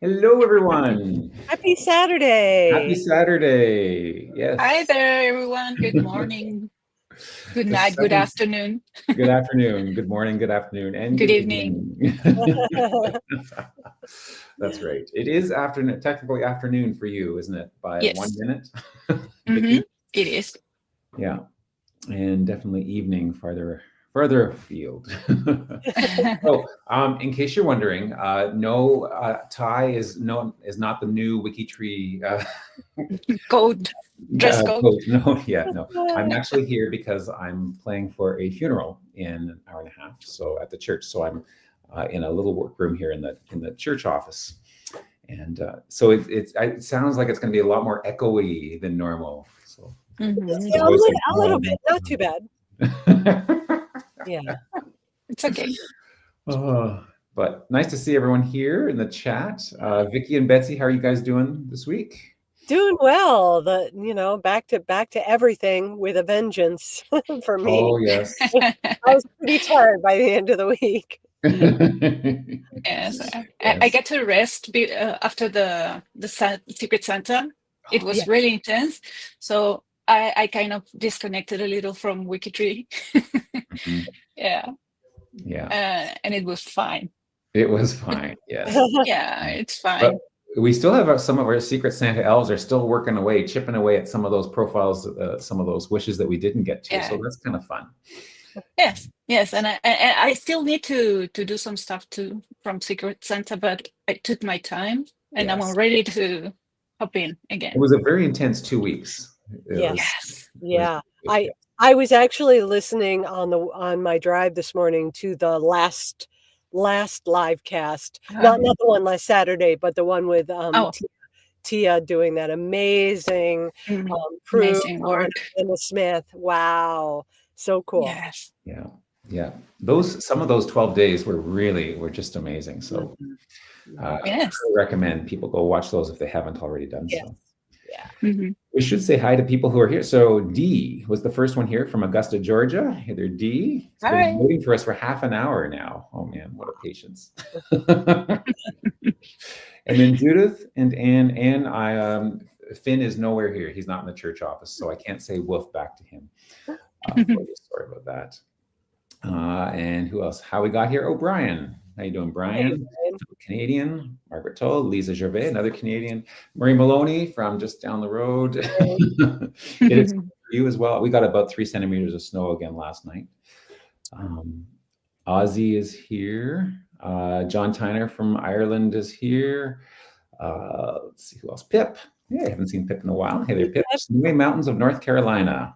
Hello, everyone. Happy Saturday. Happy Saturday. Yes. Hi there, everyone. Good morning. Good night. Good afternoon. Good afternoon. Good morning. Good afternoon. And Good evening. That's right. It is afternoon, technically afternoon for you, isn't it? By Yes. 1 minute. It is. Yeah. And definitely evening further afield. So, in case you're wondering, no, Thai is not the new WikiTree Code. Dress code. No. I'm actually here because I'm playing for a funeral in an hour and a half. So at the church. So I'm in a little workroom here in the church office, and so it sounds like it's going to be a lot more echoey than normal. So Yeah, a little bit, not too bad. Yeah, it's okay. But nice to see everyone here in the chat. Vicki and Betsy, how are you guys doing this week? Doing well. Back to everything with a vengeance for me. Oh yes. I was pretty tired by the end of the week. Yes, I get to rest after the Secret Santa. It was really intense, so I kind of disconnected a little from WikiTree. Yeah. And it was fine. It was fine. Yes. Yeah, it's fine. But we still have some of our Secret Santa elves are still working away, chipping away at some of those profiles, some of those wishes that we didn't get to. So that's kind of fun. Yes, and I still need to do some stuff too from Secret Santa, but I took my time, and I'm ready to hop in again. It was a very intense 2 weeks. I was actually listening on my drive this morning to the last LiveCast, not the one last Saturday, but the one with Tia doing that amazing amazing work. Emma Smith. Wow, so cool. Yes. Yeah. Some of those 12 days were just amazing. So I recommend people go watch those if they haven't already done so. Yeah. We should say hi to people who are here. So Dee was the first one here from Augusta, Georgia. Hey there, Dee. She's been waiting for us for half an hour now. Oh man, what a patience. And then Judith and Anne. Anne, Finn is nowhere here. He's not in the church office, so I can't say woof back to him. Sorry about that. And who else? How we got here? Oh, Brian. How you doing, Brian? Canadian. Margaret Toll, Lisa Gervais, another Canadian. Marie Maloney from just down the road. It is for you as well. We got about 3 centimeters of snow again last night. Ozzy is here. John Tyner from Ireland is here. Let's see who else. Pip. Yeah, I haven't seen Pip in a while. Hey there, Pip. Snowy Mountains of North Carolina.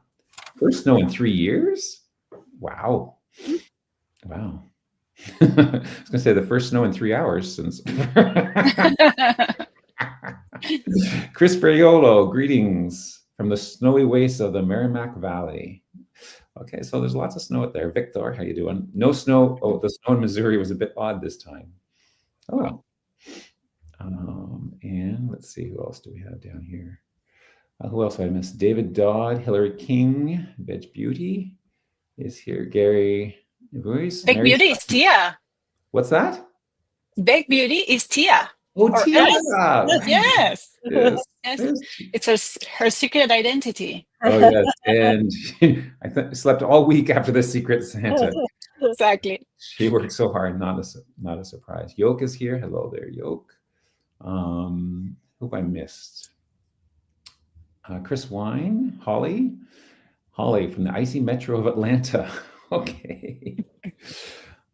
First snow in 3 years? Wow. I was going to say the first snow in 3 hours since. Chris Briolo, greetings from the snowy wastes of the Merrimack Valley. Okay, so there's lots of snow out there. Victor, how you doing? No snow. Oh, the snow in Missouri was a bit odd this time. Oh. And let's see, who else do we have down here? Who else I missed? David Dodd, Hillary King, Veg Beauty is here. Gary Voice. Big Beauty is Tia. What's that? Big Beauty is Tia. Oh, Tia! Yes. It's her secret identity. Oh yes, and I slept all week after the Secret Santa. Exactly. She worked so hard. Not a surprise. Yoke is here. Hello there, Yoke. Who have I missed? Chris Wine, Holly from the icy metro of Atlanta. Okay.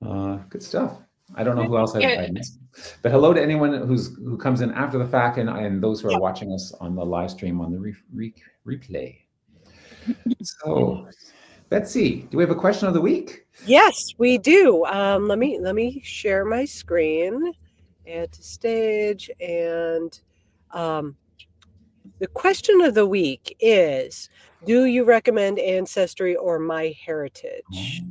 Good stuff. I don't know who else I missed. But hello to anyone who comes in after the fact and those who are watching us on the live stream on the replay. So, Betsy, do we have a question of the week? Yes, we do. Let me share my screen, add to stage, and the question of the week is: do you recommend Ancestry or MyHeritage?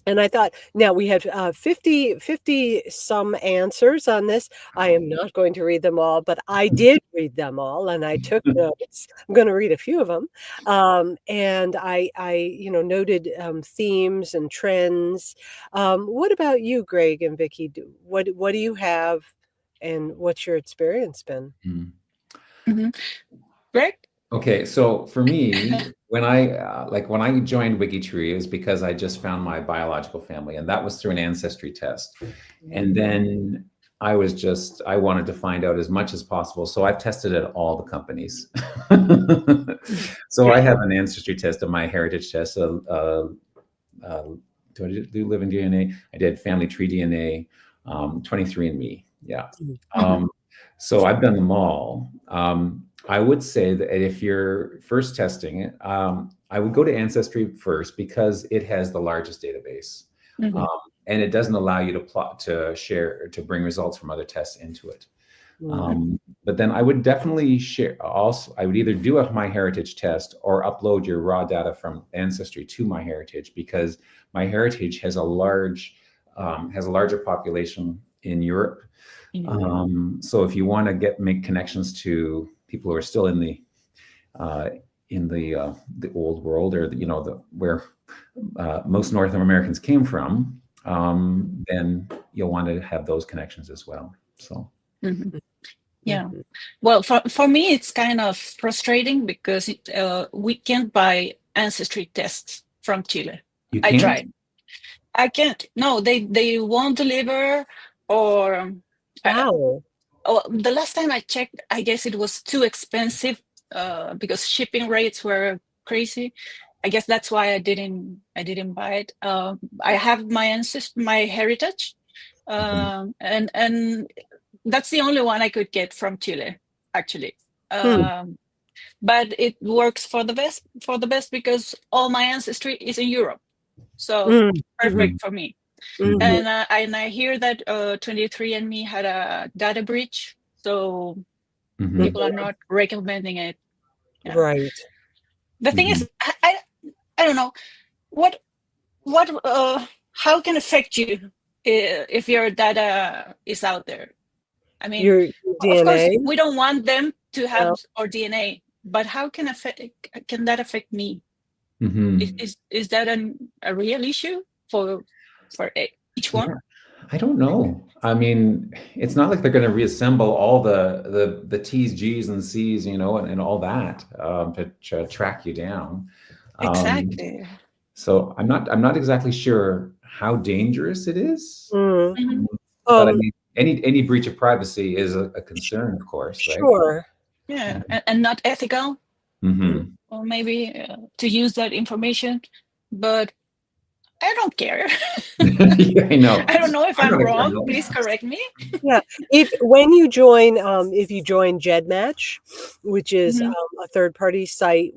And I thought, now we had 50 some answers on this. I am not going to read them all, but I did read them all, and I took notes. I'm going to read a few of them, and I noted themes and trends. What about you, Greg and Vicki? What do you have and what's your experience been? Greg? Okay, so for me, when I joined WikiTree, it was because I just found my biological family, and that was through an ancestry test. And then I wanted to find out as much as possible. So I've tested at all the companies. So I have an ancestry test, my heritage test. Do I do living DNA? I did family tree DNA, 23andMe. Yeah. So I've done them all. I would say that if you're first testing it, I would go to Ancestry first because it has the largest database. And it doesn't allow you to bring results from other tests into it. But then I would definitely I would either do a MyHeritage test or upload your raw data from Ancestry to MyHeritage, because MyHeritage has a larger population in Europe. So if you want to make connections to people who are still in the old world, or where most North Americans came from, then you'll want to have those connections as well. So. Yeah. Well, for me, it's kind of frustrating because we can't buy ancestry tests from Chile. You can't? I tried. I can't. No, they won't deliver, or Wow. The last time I checked, I guess it was too expensive because shipping rates were crazy. I guess that's why I didn't buy it. I have my heritage, and that's the only one I could get from Chile, actually. But it works for the best because all my ancestry is in Europe, so perfect for me. And I hear that 23andMe had a data breach, so people are not recommending it. Yeah. Right. The thing is, I don't know what how can affect you if your data is out there. I mean, your DNA? Of course, we don't want them to have our DNA, but how can that affect me? Is that a real issue for each one? Yeah. I don't know. I mean, it's not like they're going to reassemble all the T's, G's, and C's, and all that to track you down. Exactly. So I'm not exactly sure how dangerous it is. But I mean, any breach of privacy is a concern, of course, right? Sure. Yeah, and not ethical. Or maybe to use that information, but I don't care. Yeah, I know. I don't know if I'm wrong. Please correct me. Yeah, if you join GEDmatch, which is a third-party site,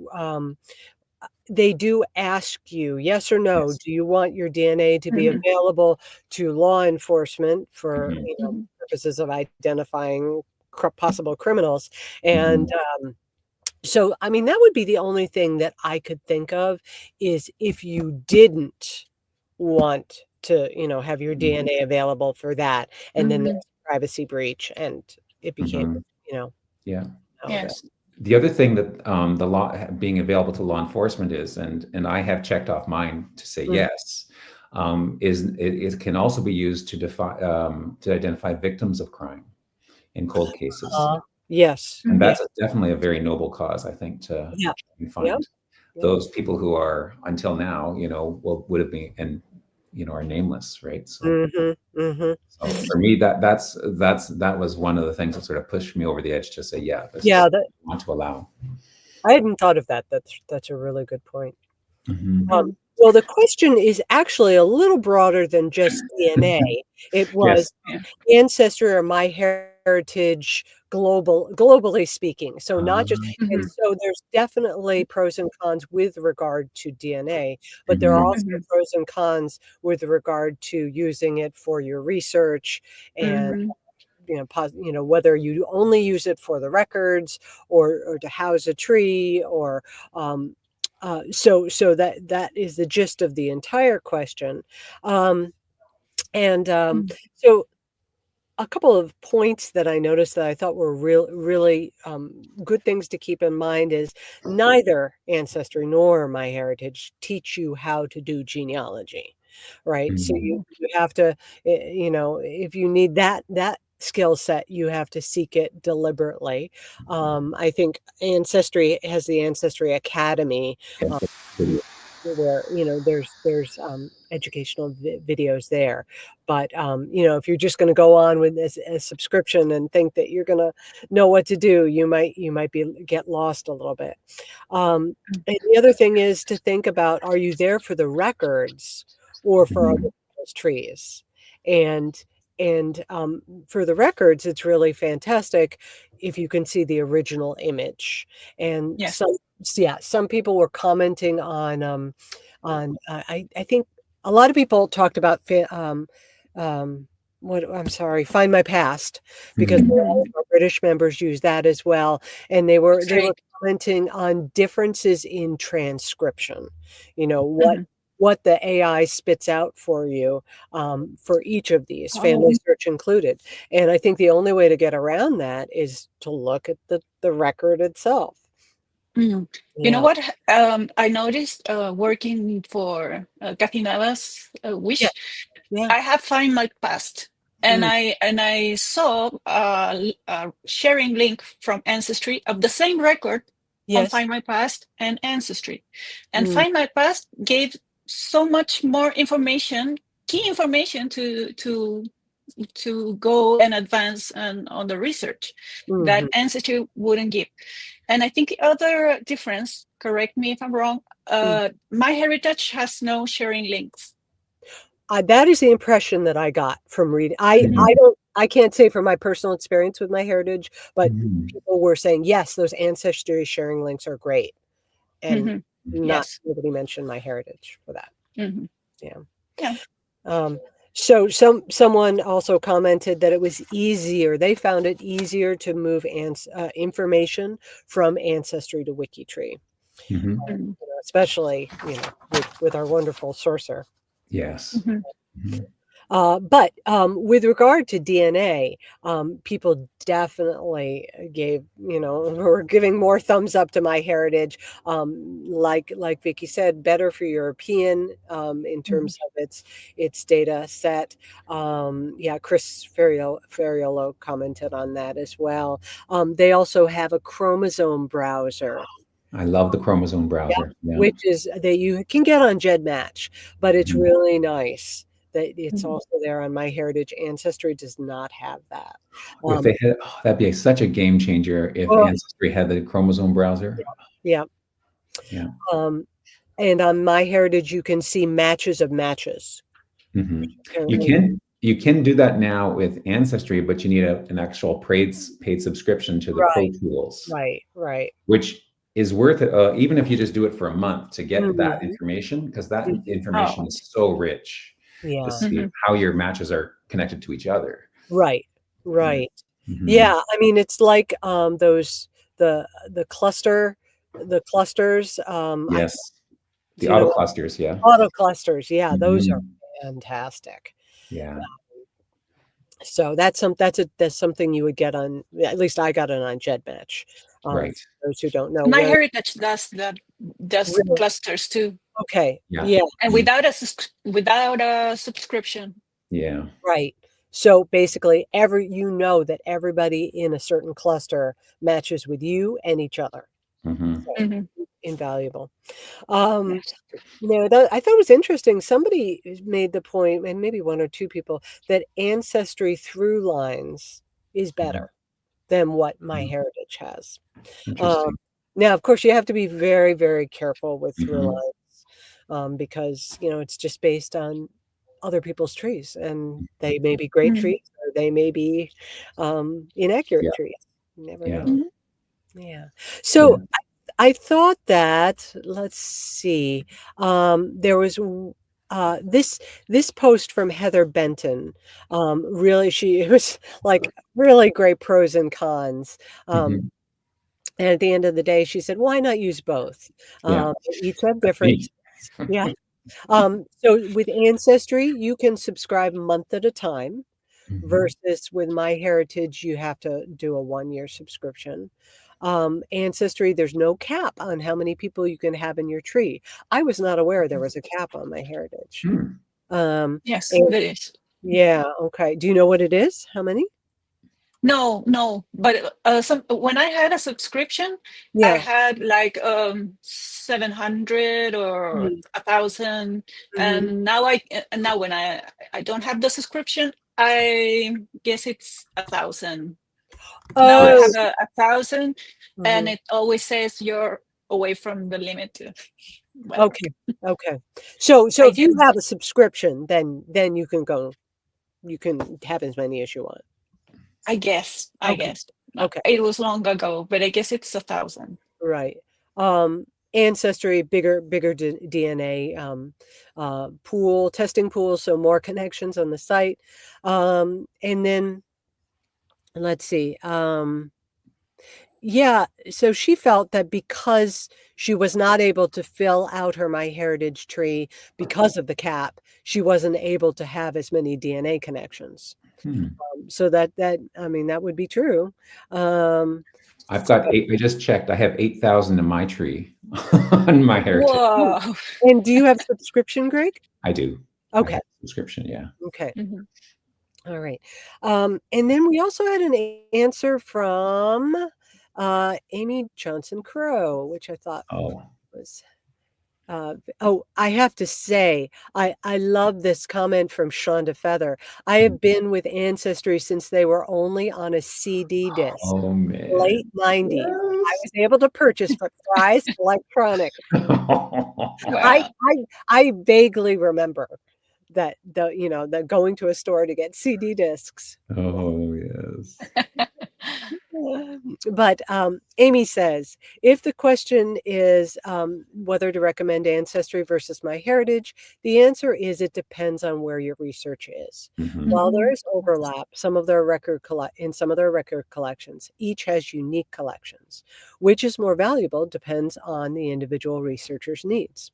they do ask you, yes or no, do you want your DNA to be available to law enforcement for purposes of identifying possible criminals? And so, I mean, that would be the only thing that I could think of, is if you didn't want to, have your DNA available for that, and then there's a privacy breach, and it became, Yeah. Yes. The other thing that the law being available to law enforcement is, and I have checked off mine to say yes, is it can also be used to identify victims of crime in cold cases. Yes. And that's definitely a very noble cause, I think, to find those people who are, until now, would have been, and are nameless, right? So, so for me, that was one of the things that sort of pushed me over the edge to say, I want to allow. I hadn't thought of that. That's a really good point. Well, the question is actually a little broader than just DNA. It was Ancestry or MyHeritage globally speaking. So not just, and so there's definitely pros and cons with regard to DNA, but there are also pros and cons with regard to using it for your research, and whether you only use it for the records or to house a tree, or so that is the gist of the entire question. So a couple of points that I noticed that I thought were really good things to keep in mind is neither Ancestry nor MyHeritage teach you how to do genealogy, right? So you have to, if you need that skill set. You have to seek it deliberately. I think Ancestry has the Ancestry Academy, Yes, that's pretty- where there's educational videos there. But if you're just going to go on with this a subscription and think that you're going to know what to do, you might get lost a little bit. And the other thing is to think about, are you there for the records or for other people's trees? And for the records, it's really fantastic if you can see the original image. And Yes. some people were commenting on I think a lot of people talked about Find My Past, because all of our British members use that as well, and they were commenting on differences in transcription. What the AI spits out for you for each of these, family search included. And I think the only way to get around that is to look at the record itself. You know what? I noticed working for Kathy Nava's Wish. Yeah. I have Find My Past, and I saw a sharing link from Ancestry of the same record on Find My Past and Ancestry, and Find My Past gave so much more information, key information to go and advance on the research that Ancestry wouldn't give. And I think the other difference, correct me if I'm wrong, MyHeritage has no sharing links. That is the impression that I got from reading. I can't say from my personal experience with MyHeritage, but people were saying, yes, those Ancestry sharing links are great. And nobody mentioned MyHeritage for that. So someone also commented that it was easier. They found it easier to move information from Ancestry to WikiTree, especially with our wonderful sourcer. Yes. But with regard to DNA, people definitely were giving more thumbs up to MyHeritage. Like Vicki said, better for European in terms of its data set. Chris Ferriolo commented on that as well. They also have a chromosome browser. I love the chromosome browser. Which is that you can get on GEDmatch, but it's really nice that it's also there on MyHeritage. Ancestry does not have that. If they had, that'd be such a game changer if Ancestry had the chromosome browser. Yeah. And on MyHeritage, you can see matches of matches. You can do that now with Ancestry, but you need an actual paid subscription to the Pro Tools. Right. Which is worth it, even if you just do it for a month to get that information, because that information is so rich. To see how your matches are connected to each other. Right. Yeah, I mean, it's like those the clusters. Yes, the auto clusters. Yeah, auto clusters. Yeah, those are fantastic. Yeah. So that's something you would get on. At least I got it on GEDmatch. Right. Those who don't know, MyHeritage does clusters too. Okay. Yeah. And without a subscription. Yeah. Right. So basically, that everybody in a certain cluster matches with you and each other. So, invaluable. I thought it was interesting. Somebody made the point, and maybe one or two people, that Ancestry through lines is better than what MyHeritage has. Now, of course, you have to be very, very careful with through lines because it's just based on other people's trees, and they may be great trees, or they may be inaccurate trees. You never know. Yeah. So I thought that, let's see, there was this post from Heather Benton. It was like really great pros and cons. And at the end of the day, she said, why not use both? Each have different. So with Ancestry, you can subscribe a month at a time, versus with MyHeritage, you have to do a 1-year subscription. Ancestry, there's no cap on how many people you can have in your tree. I was not aware there was a cap on MyHeritage. Yes, there is. Yeah. Okay. Do you know what it is? How many? No. But when I had a subscription, I Yeah. had like 700 or 1,000, and now when I don't have the subscription, I guess it's 1,000. Now I Oh. have 1,000, and it always says you're away from the limit. Whatever. Okay. So I if you guess. have a subscription, then you can go. You can have as many as you want. I guess. Okay. Okay. It was long ago, but I guess it's 1,000. Right. Ancestry, bigger DNA pool, testing pool, so more connections on the site. And then let's see. Yeah, so she felt that because she was not able to fill out her MyHeritage tree because of the cap, she wasn't able to have as many DNA connections. So that I mean, that would be true. I've got I just checked. I have 8,000 in my tree on MyHeritage. Whoa. And do you have subscription, Greg? I do. Okay. I have subscription, yeah. Okay. All right. And then we also had an answer from Amy Johnson Crow, which I thought was I have to say, I love this comment from Shonda Feather. I have been with Ancestry since they were only on a CD disc. Oh man. Late 90s. I was able to purchase for Fry's Electronic. Wow. I vaguely remember that the going to a store to get CD discs. Oh yes. But Amy says, if the question is whether to recommend Ancestry versus MyHeritage, the answer is it depends on where your research is. While there is overlap, in some of their record collections, each has unique collections. Which is more valuable depends on the individual researcher's needs.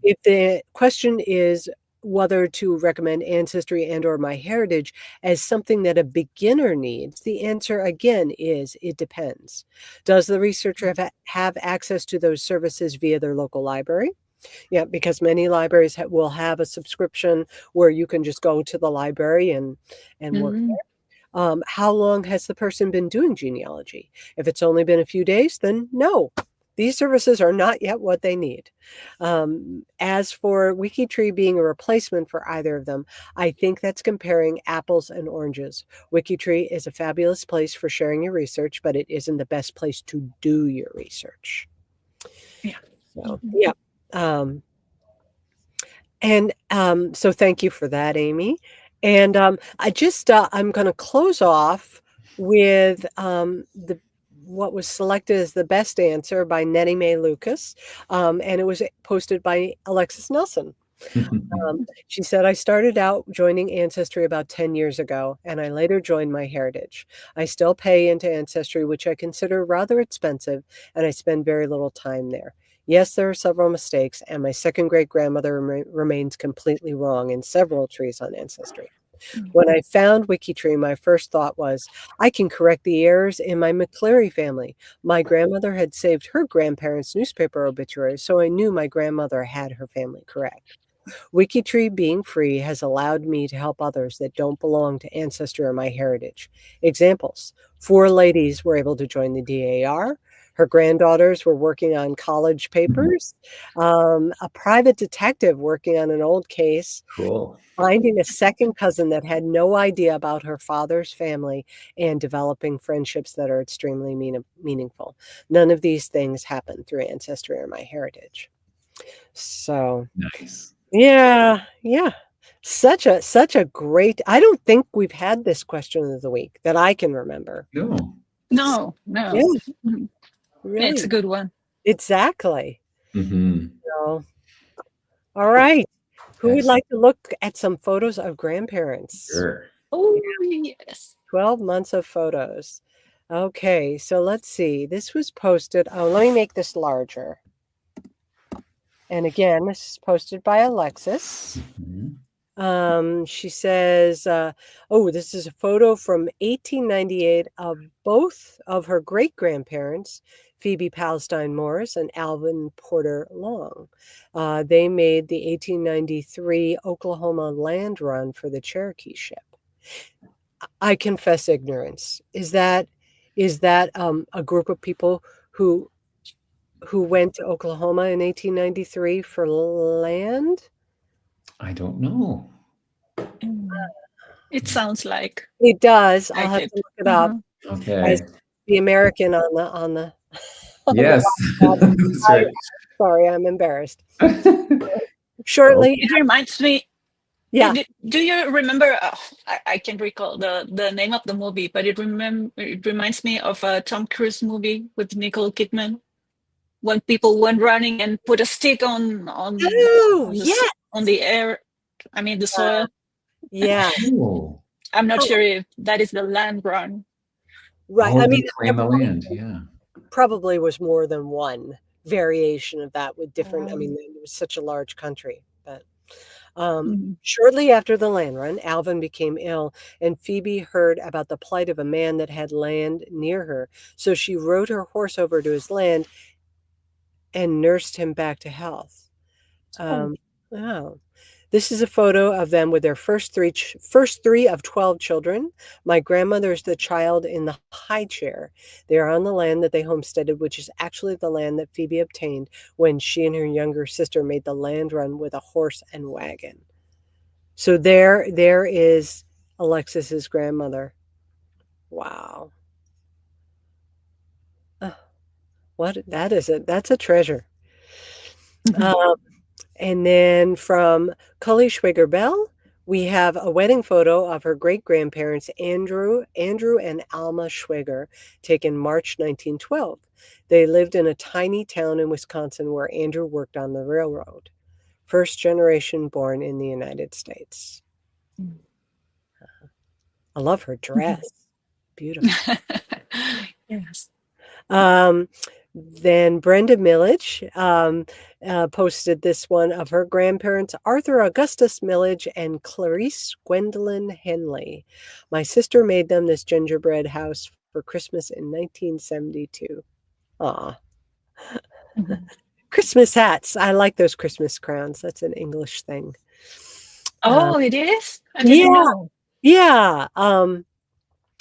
If the question is whether to recommend Ancestry and or MyHeritage as something that a beginner needs, the answer again is it depends. Does the researcher have access to those services via their local library? Yeah, because many libraries will have a subscription where you can just go to the library and work there. How long has the person been doing genealogy? If it's only been a few days, then no. These services are not yet what they need. As for WikiTree being a replacement for either of them, I think that's comparing apples and oranges. WikiTree is a fabulous place for sharing your research, but it isn't the best place to do your research. Yeah. So, yeah. So thank you for that, Amy. And I just I'm going to close off with what was selected as the best answer by Nettie Mae Lucas, and it was posted by Alexis Nelson. She said, I started out joining Ancestry about 10 years ago, and I later joined MyHeritage. I still pay into Ancestry, which I consider rather expensive, and I spend very little time there. Yes, there are several mistakes, and my second great-grandmother remains completely wrong in several trees on Ancestry. When I found WikiTree, my first thought was, I can correct the errors in my McCleary family. My grandmother had saved her grandparents' newspaper obituaries, so I knew my grandmother had her family correct. WikiTree being free has allowed me to help others that don't belong to Ancestry or MyHeritage. Examples: 4 ladies were able to join the DAR. Her granddaughters were working on college papers. A private detective working on an old case. Cool. Finding a second cousin that had no idea about her father's family, and developing friendships that are extremely meaningful. None of these things happen through Ancestry or MyHeritage. So nice. Yeah. Such a great. I don't think we've had this question of the week that I can remember. No. Yeah. Really? It's a good one. Exactly. Mm-hmm. So, all right. Who would like to look at some photos of grandparents? Sure. Oh, yes. 12 months of photos. Okay, so let's see. This was posted. Oh, let me make this larger. And again, this is posted by Alexis. She says, this is a photo from 1898 of both of her great-grandparents, Phoebe Palestine Morris and Alvin Porter Long. They made the 1893 Oklahoma land run for the Cherokee ship. I confess ignorance. Is that a group of people who went to Oklahoma in 1893 for land? I don't know. It sounds like It does. I'll have it. to look it up. Okay. As the American on the Yes. That's right. sorry, I'm embarrassed. Shortly. It reminds me. Yeah. Do you remember? I can't recall the name of the movie, but it reminds me of a Tom Cruise movie with Nicole Kidman, when people went running and put a stick on the air. I mean the soil. Yeah. Oh. I'm not sure if that is the land run. Right. Oh, I mean, claim the land. Yeah. probably was more than one variation of that with different. I mean, it was such a large country, but. Shortly after the land run, Alvin became ill, and Phoebe heard about the plight of a man that had land near her. So she rode her horse over to his land and nursed him back to health. Wow. This is a photo of them with their first three of 12 children. My grandmother is the child in the high chair. They are on the land that they homesteaded, which is actually the land that Phoebe obtained when she and her younger sister made the land run with a horse and wagon. So there is Alexis's grandmother. Wow. What that is that's a treasure. And then from Cully Schwiger Bell, we have a wedding photo of her great-grandparents, Andrew and Alma Schwiger, taken March 1912. They lived in a tiny town in Wisconsin where Andrew worked on the railroad. First generation born in the United States. I love her dress. Beautiful. Yes. Then Brenda Millage posted this one of her grandparents, Arthur Augustus Millage and Clarice Gwendolyn Henley. My sister made them this gingerbread house for Christmas in 1972. Aw. Christmas hats. I like those Christmas crowns. That's an English thing. Oh, it is? I didn't know. Yeah.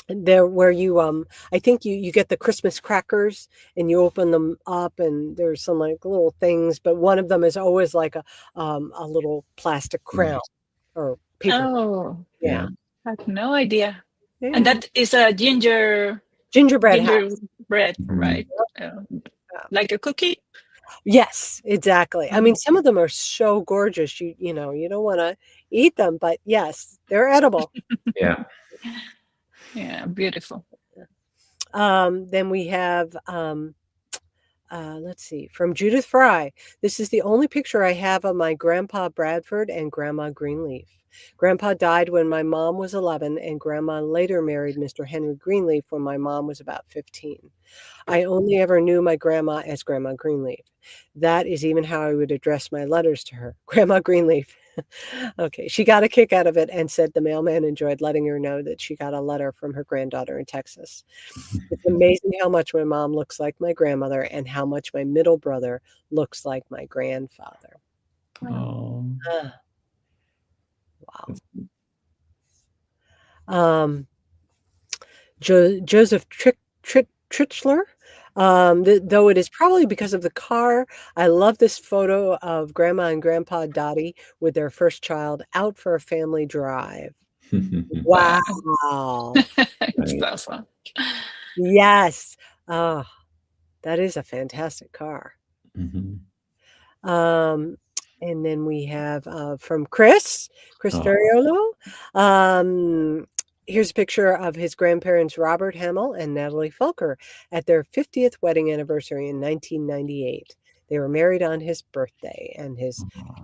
There where you I think you get the Christmas crackers and you open them up and there's some like little things, but one of them is always like a little plastic crown or paper. Oh, yeah. I have no idea. Yeah. And that is a gingerbread, right? Like a cookie? Yes, exactly. I mean, some of them are so gorgeous. You don't want to eat them, but yes, they're edible. Yeah. Yeah, beautiful. Then we have, let's see, from Judith Fry. This is the only picture I have of my grandpa Bradford and grandma Greenleaf. Grandpa died when my mom was 11, and grandma later married Mr. Henry Greenleaf when my mom was about 15. I only ever knew my grandma as Grandma Greenleaf. That is even how I would address my letters to her. Grandma Greenleaf. Okay, she got a kick out of it and said the mailman enjoyed letting her know that she got a letter from her granddaughter in Texas. It's amazing how much my mom looks like my grandmother and how much my middle brother looks like my grandfather. Oh. Wow. Joseph Trichler. Though it is probably because of the car, I love this photo of Grandma and Grandpa Dottie with their first child out for a family drive. Wow. It's awesome. Yes. Oh, that is a fantastic car. And then we have from Chris Ferriolo. Here's a picture of his grandparents, Robert Hamill and Natalie Fulker, at their 50th wedding anniversary in 1998. They were married on his birthday, and his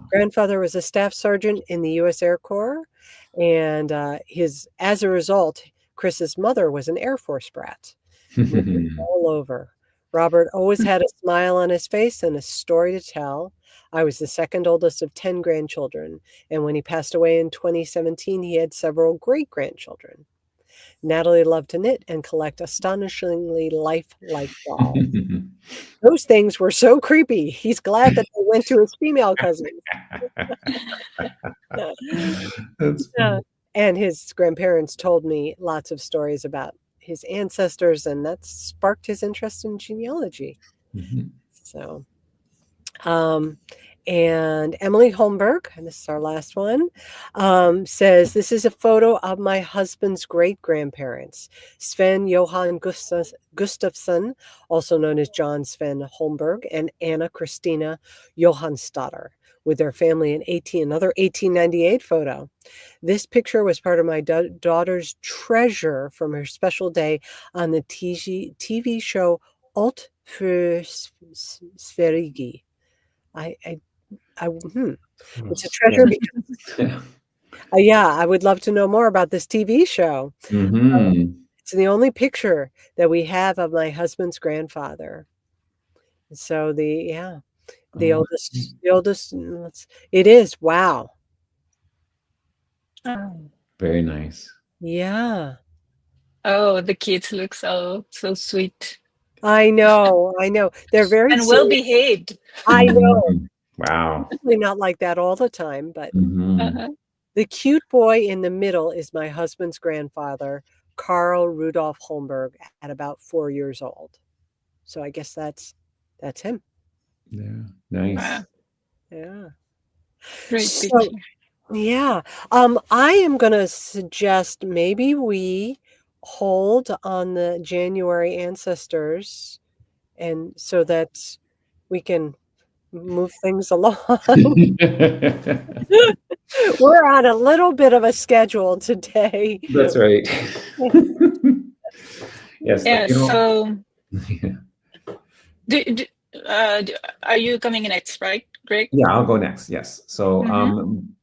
grandfather was a staff sergeant in the U.S. Air Corps. And as a result, Chris's mother was an Air Force brat. All over. Robert always had a smile on his face and a story to tell. I was the second oldest of 10 grandchildren, and when he passed away in 2017, he had several great-grandchildren. Natalie loved to knit and collect astonishingly lifelike dolls. Those things were so creepy. He's glad that they went to his female cousins. And his grandparents told me lots of stories about his ancestors, and that sparked his interest in genealogy. Mhm. So, and Emily Holmberg, and this is our last one, says, this is a photo of my husband's great-grandparents, Sven Johan Gustafsson, also known as John Sven Holmberg, and Anna Christina Johansdotter, with their family in another 1898 photo. This picture was part of my daughter's treasure from her special day on the TV show Alt für Sverige. It's a treasure because, yeah, I would love to know more about this TV show. It's the only picture that we have of my husband's grandfather. So the oldest, it is. Wow. Very nice. Yeah. Oh, the kids look so sweet. I know. They're very and well behaved. I know. Wow. Definitely not like that all the time, but Uh-huh. the cute boy in the middle is my husband's grandfather, Carl Rudolf Holmberg, at about 4 years old. So I guess that's him. Yeah. Nice. Wow. Yeah. Great So, picture. yeah. I am going to suggest maybe we hold on the January ancestors, and so that we can move things along. We're on a little bit of a schedule today. That's right. Yes. Yeah. You know, So, yeah. Are you coming next, right, Greg? Yeah, I'll go next. Yes. So,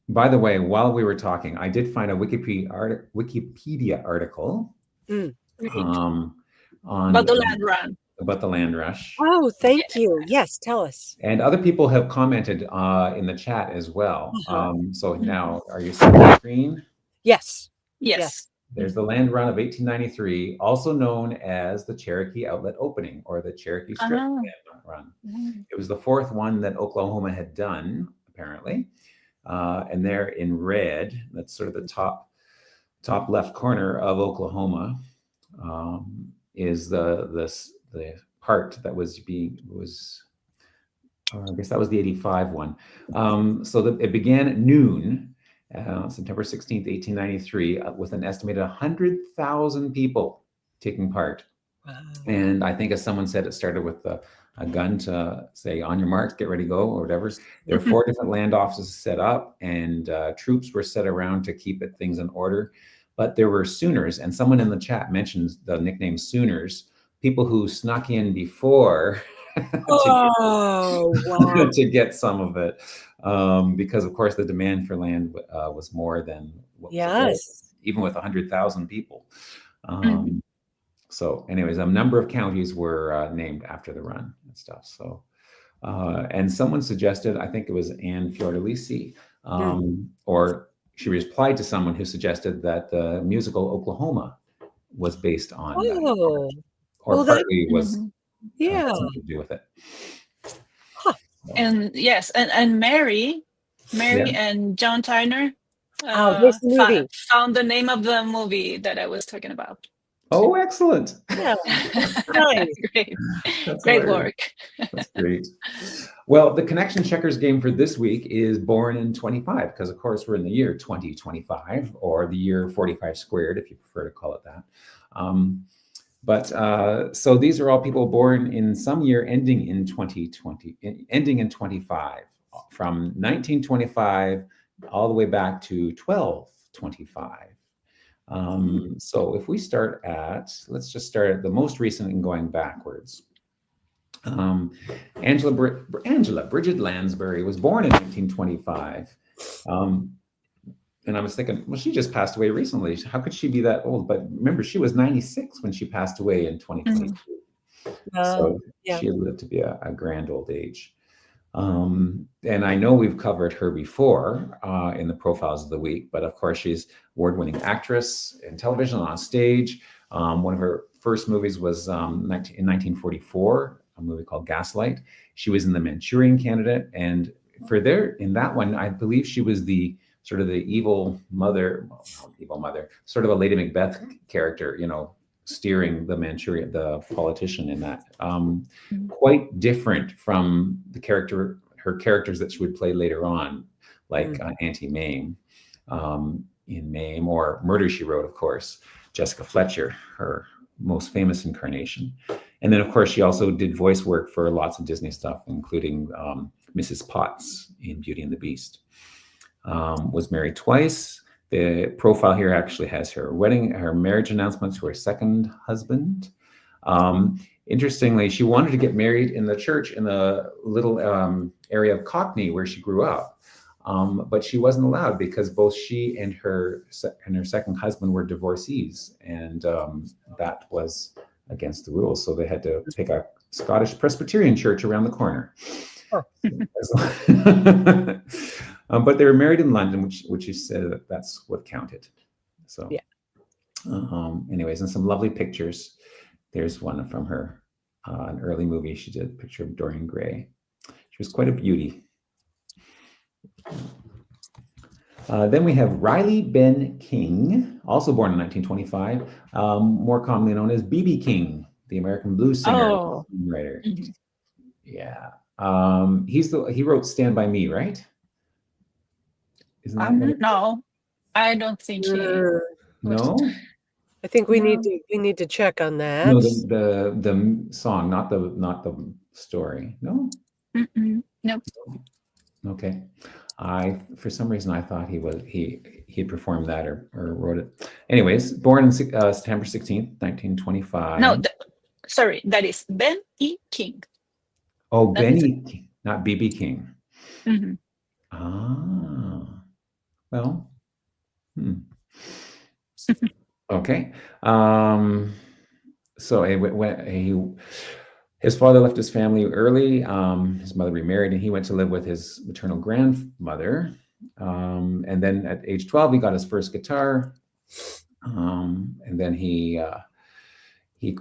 by the way, while we were talking, I did find a Wikipedia article on about the land run. About the land rush. Oh, thank you. Yes, tell us. And other people have commented in the chat as well. So now, are you seeing the screen? Yes. Yes. There's the land run of 1893, also known as the Cherokee Outlet Opening or the Cherokee Strip land run. It was the fourth one that Oklahoma had done, apparently. And there in red, that's sort of the top left corner of Oklahoma, is the part that I guess that was the 85 one. So it began at noon, September 16th, 1893, with an estimated 100,000 people taking part. Wow. And I think, as someone said, it started with a gun to say, on your marks, get ready, go, or whatever. There were 4 different land offices set up, and troops were set around to keep things in order. But there were Sooners, and someone in the chat mentioned the nickname Sooners, people who snuck in before to get some of it, because of course the demand for land was more than what was available, even with 100,000 people. So anyways, a number of counties were named after the run and stuff. So and someone suggested, I think it was Anne Fiordalisi, or she replied to someone who suggested that the musical Oklahoma was based on that, or partly was something to do with it. And yes, and Mary and John Tyner found the name of the movie that I was talking about. Oh, excellent. Yeah. Nice. Great work. That's great. Well, the connection checkers game for this week is Born in 25, because of course we're in the year 2025, or the year 45 squared, if you prefer to call it that. So these are all people born in some year ending in 2020, ending in 25, from 1925 all the way back to 1225. So if we let's just start at the most recent and going backwards. Angela Bridget Lansbury was born in 1925. And I was thinking, well, she just passed away recently. How could she be that old? But remember, she was 96 when she passed away in 2022. So she lived to be a grand old age. And I know we've covered her before in the profiles of the week, but of course she's award-winning actress in television, on stage. One of her first movies was in 1944, a movie called Gaslight. She was in The Manchurian Candidate, and in that one, I believe she was the sort of the evil mother, sort of a Lady Macbeth character, steering the Manchurian, the politician in that. Quite different from her characters that she would play later on, like Auntie Mame in Mame, or Murder, She Wrote, of course, Jessica Fletcher, her most famous incarnation. And then, of course, she also did voice work for lots of Disney stuff, including Mrs. Potts in Beauty and the Beast. Was married twice. The profile here actually has her marriage announcement to her second husband. Interestingly, she wanted to get married in the church in the little area of Cockney where she grew up. But she wasn't allowed because both she and her second husband were divorcees, and that was against the rules. So they had to pick a Scottish Presbyterian church around the corner. Oh. But they were married in London, which she said that's what counted. So yeah. Anyways, and some lovely pictures. There's one from her, an early movie she did, a picture of Dorian Gray. She was quite a beauty. Then we have Riley Ben King, also born in 1925, more commonly known as B.B. King, the American blues singer and writer. Mm-hmm. Yeah. He wrote Stand By Me, right? No, I don't think he No? I think we need to check on that. No, the song, not the story. No? Nope. Okay. For some reason I thought he performed that or wrote it. Anyways, born in September 16th, 1925. No, sorry, that is Ben E. King. Oh, Ben E. King, not B.B. King. Mm-hmm. Ah, well, okay. So his father left his family early. His mother remarried, and he went to live with his maternal grandmother. And then at age 12, he got his first guitar. And then he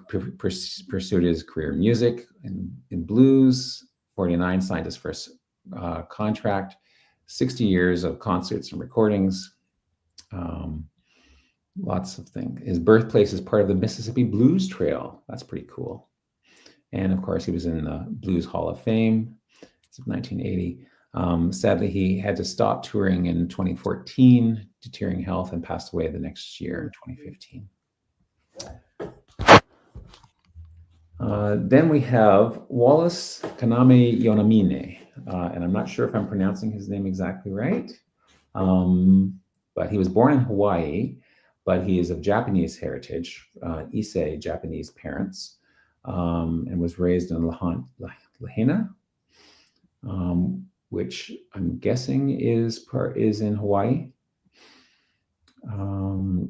pursued his career in music, in blues. 49, signed his first contract. 60 years of concerts and recordings. Lots of things. His birthplace is part of the Mississippi Blues Trail. That's pretty cool. And of course, he was in the Blues Hall of Fame. It's 1980. Sadly, he had to stop touring in 2014 due to tearing health, and passed away the next year in 2015. Then we have Wallace Kaname Yonamine, and I'm not sure if I'm pronouncing his name exactly right, but he was born in Hawaii, but he is of Japanese heritage, Issei Japanese parents, and was raised in Lahaina, which I'm guessing is in Hawaii.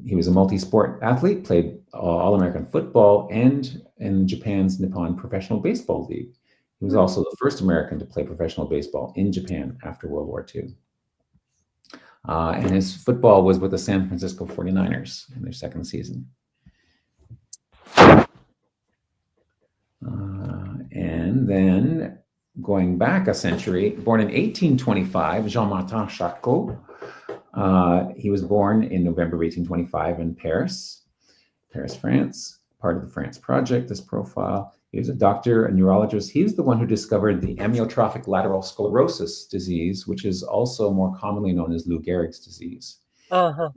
He was a multi-sport athlete, played All-American football, and in Japan's Nippon Professional Baseball League. He was also the first American to play professional baseball in Japan after World War II. And his football was with the San Francisco 49ers in their second season. And then going back a century, born in 1825, Jean-Martin Charcot. He was born in November 1825 in Paris, France, part of the France Project, this profile. He was a doctor, a neurologist. He was the one who discovered the amyotrophic lateral sclerosis disease, which is also more commonly known as Lou Gehrig's disease. Uh-huh.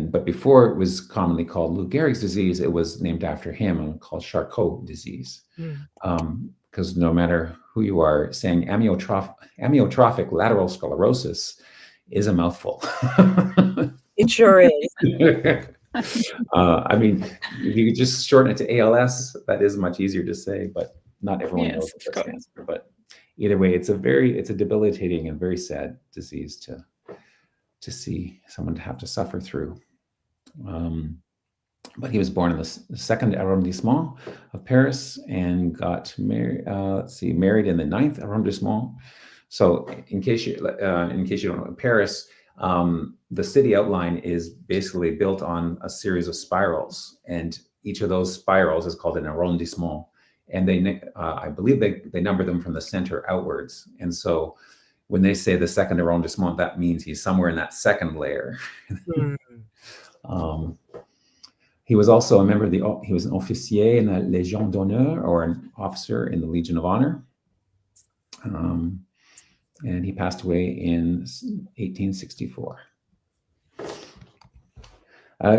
But before it was commonly called Lou Gehrig's disease, it was named after him and called Charcot disease. Because no matter who you are, saying amyotrophic lateral sclerosis is a mouthful. It sure is. I mean, if you could just shorten it to ALS, that is much easier to say, but not everyone knows what that stands for. But either way, it's a debilitating and very sad disease to see someone to have to suffer through. But he was born in the second arrondissement of Paris and got married in the 9th arrondissement. So in case you don't know, Paris, the city outline is basically built on a series of spirals, and each of those spirals is called an arrondissement. And I believe they number them from the center outwards. And so when they say the second arrondissement, that means he's somewhere in that second layer. He was also a member of he was an officier in the Légion d'honneur, or an officer in the Legion of Honor. And he passed away in 1864.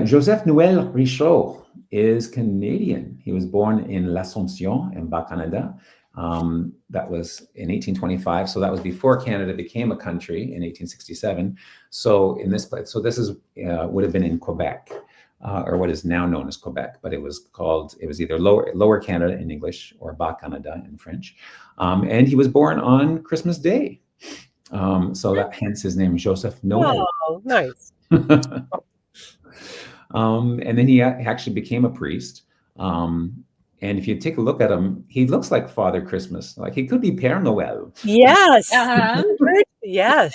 Joseph Noël Richaud is Canadian. He was born in L'Assomption in Bas-Canada. That was in 1825. So that was before Canada became a country in 1867. So in this place, so this is would have been in Quebec, or what is now known as Quebec, but it was either Lower Canada in English or Bas-Canada in French. And he was born on Christmas Day. So that hence his name, Joseph Noël. Oh, nice. And then he actually became a priest. And if you take a look at him, he looks like Father Christmas. Like he could be Père Noël. Yes. Yes.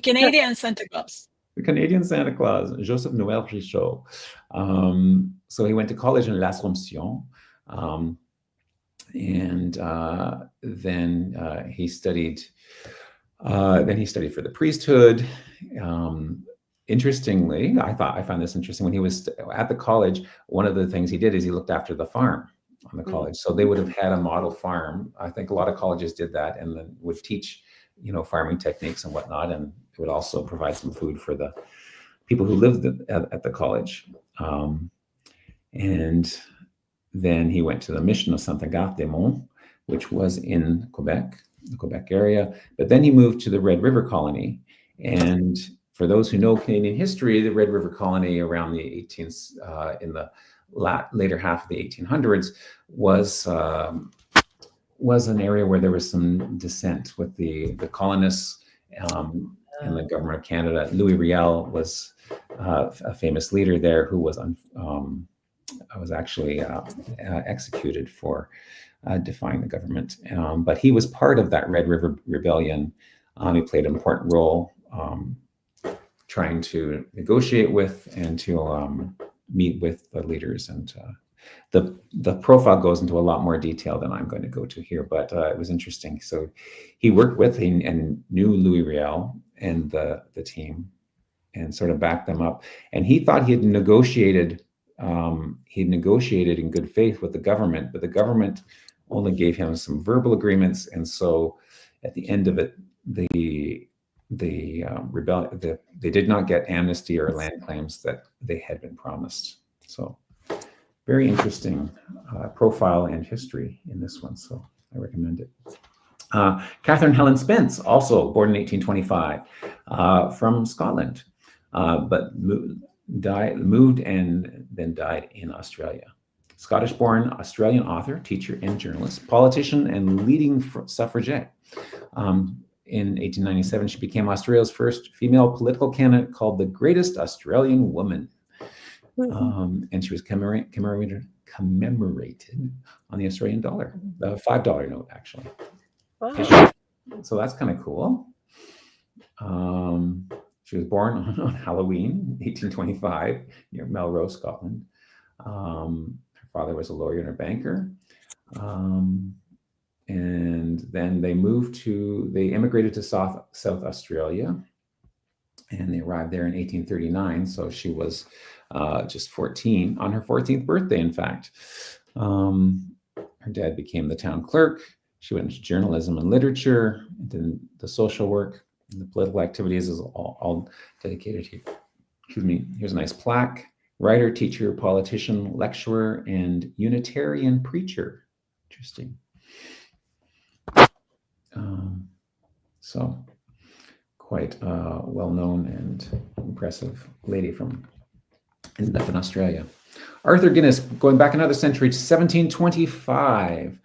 Canadian Santa Claus. The Canadian Santa Claus, Joseph Noël Richaud. So he went to college in L'Assomption. And then he studied. Then he studied for the priesthood. Interestingly, I found this interesting. When he was at the college, one of the things he did is he looked after the farm on the college. So they would have had a model farm. I think a lot of colleges did that, and then would teach, farming techniques and whatnot, and it would also provide some food for the people who lived at the college. And then he went to the mission of Saint-Agathe-des-Monts, which was in Quebec, the Quebec area. But then he moved to the Red River Colony. And for those who know Canadian history, the Red River Colony around the in the later half of the 1800s was an area where there was some dissent with the colonists and the government of Canada. Louis Riel was a famous leader there who was actually executed for defying the government. But he was part of that Red River Rebellion. He played an important role trying to negotiate with and to meet with the leaders. And the profile goes into a lot more detail than I'm going to go to here, but it was interesting. So he worked with and knew Louis Riel and the team and sort of backed them up. And he thought he had negotiated in good faith with the government, but the government only gave him some verbal agreements. And so at the end of it, the rebellion, they did not get amnesty or land claims that they had been promised. So very interesting profile and history in this one. So I recommend it. Catherine Helen Spence, also born in 1825, from Scotland, but moved and then died in Australia. Scottish-born Australian author, teacher, and journalist, politician, and leading suffragette. In 1897, she became Australia's first female political candidate, called the Greatest Australian Woman. And she was commemorated on the Australian dollar, the $5 note, actually. Wow. So that's kind of cool. She was born on Halloween, 1825, near Melrose, Scotland. Her father was a lawyer and a banker. And then they immigrated to South Australia, and they arrived there in 1839. So she was just 14, on her 14th birthday, in fact. Her dad became the town clerk. She went into journalism and literature, and then the social work and the political activities is all dedicated here. Excuse me. Here's a nice plaque. Writer, teacher, politician, lecturer, and Unitarian preacher. Interesting. So quite a well-known and impressive lady from ended up in Australia. Arthur Guinness, going back another century to 1725.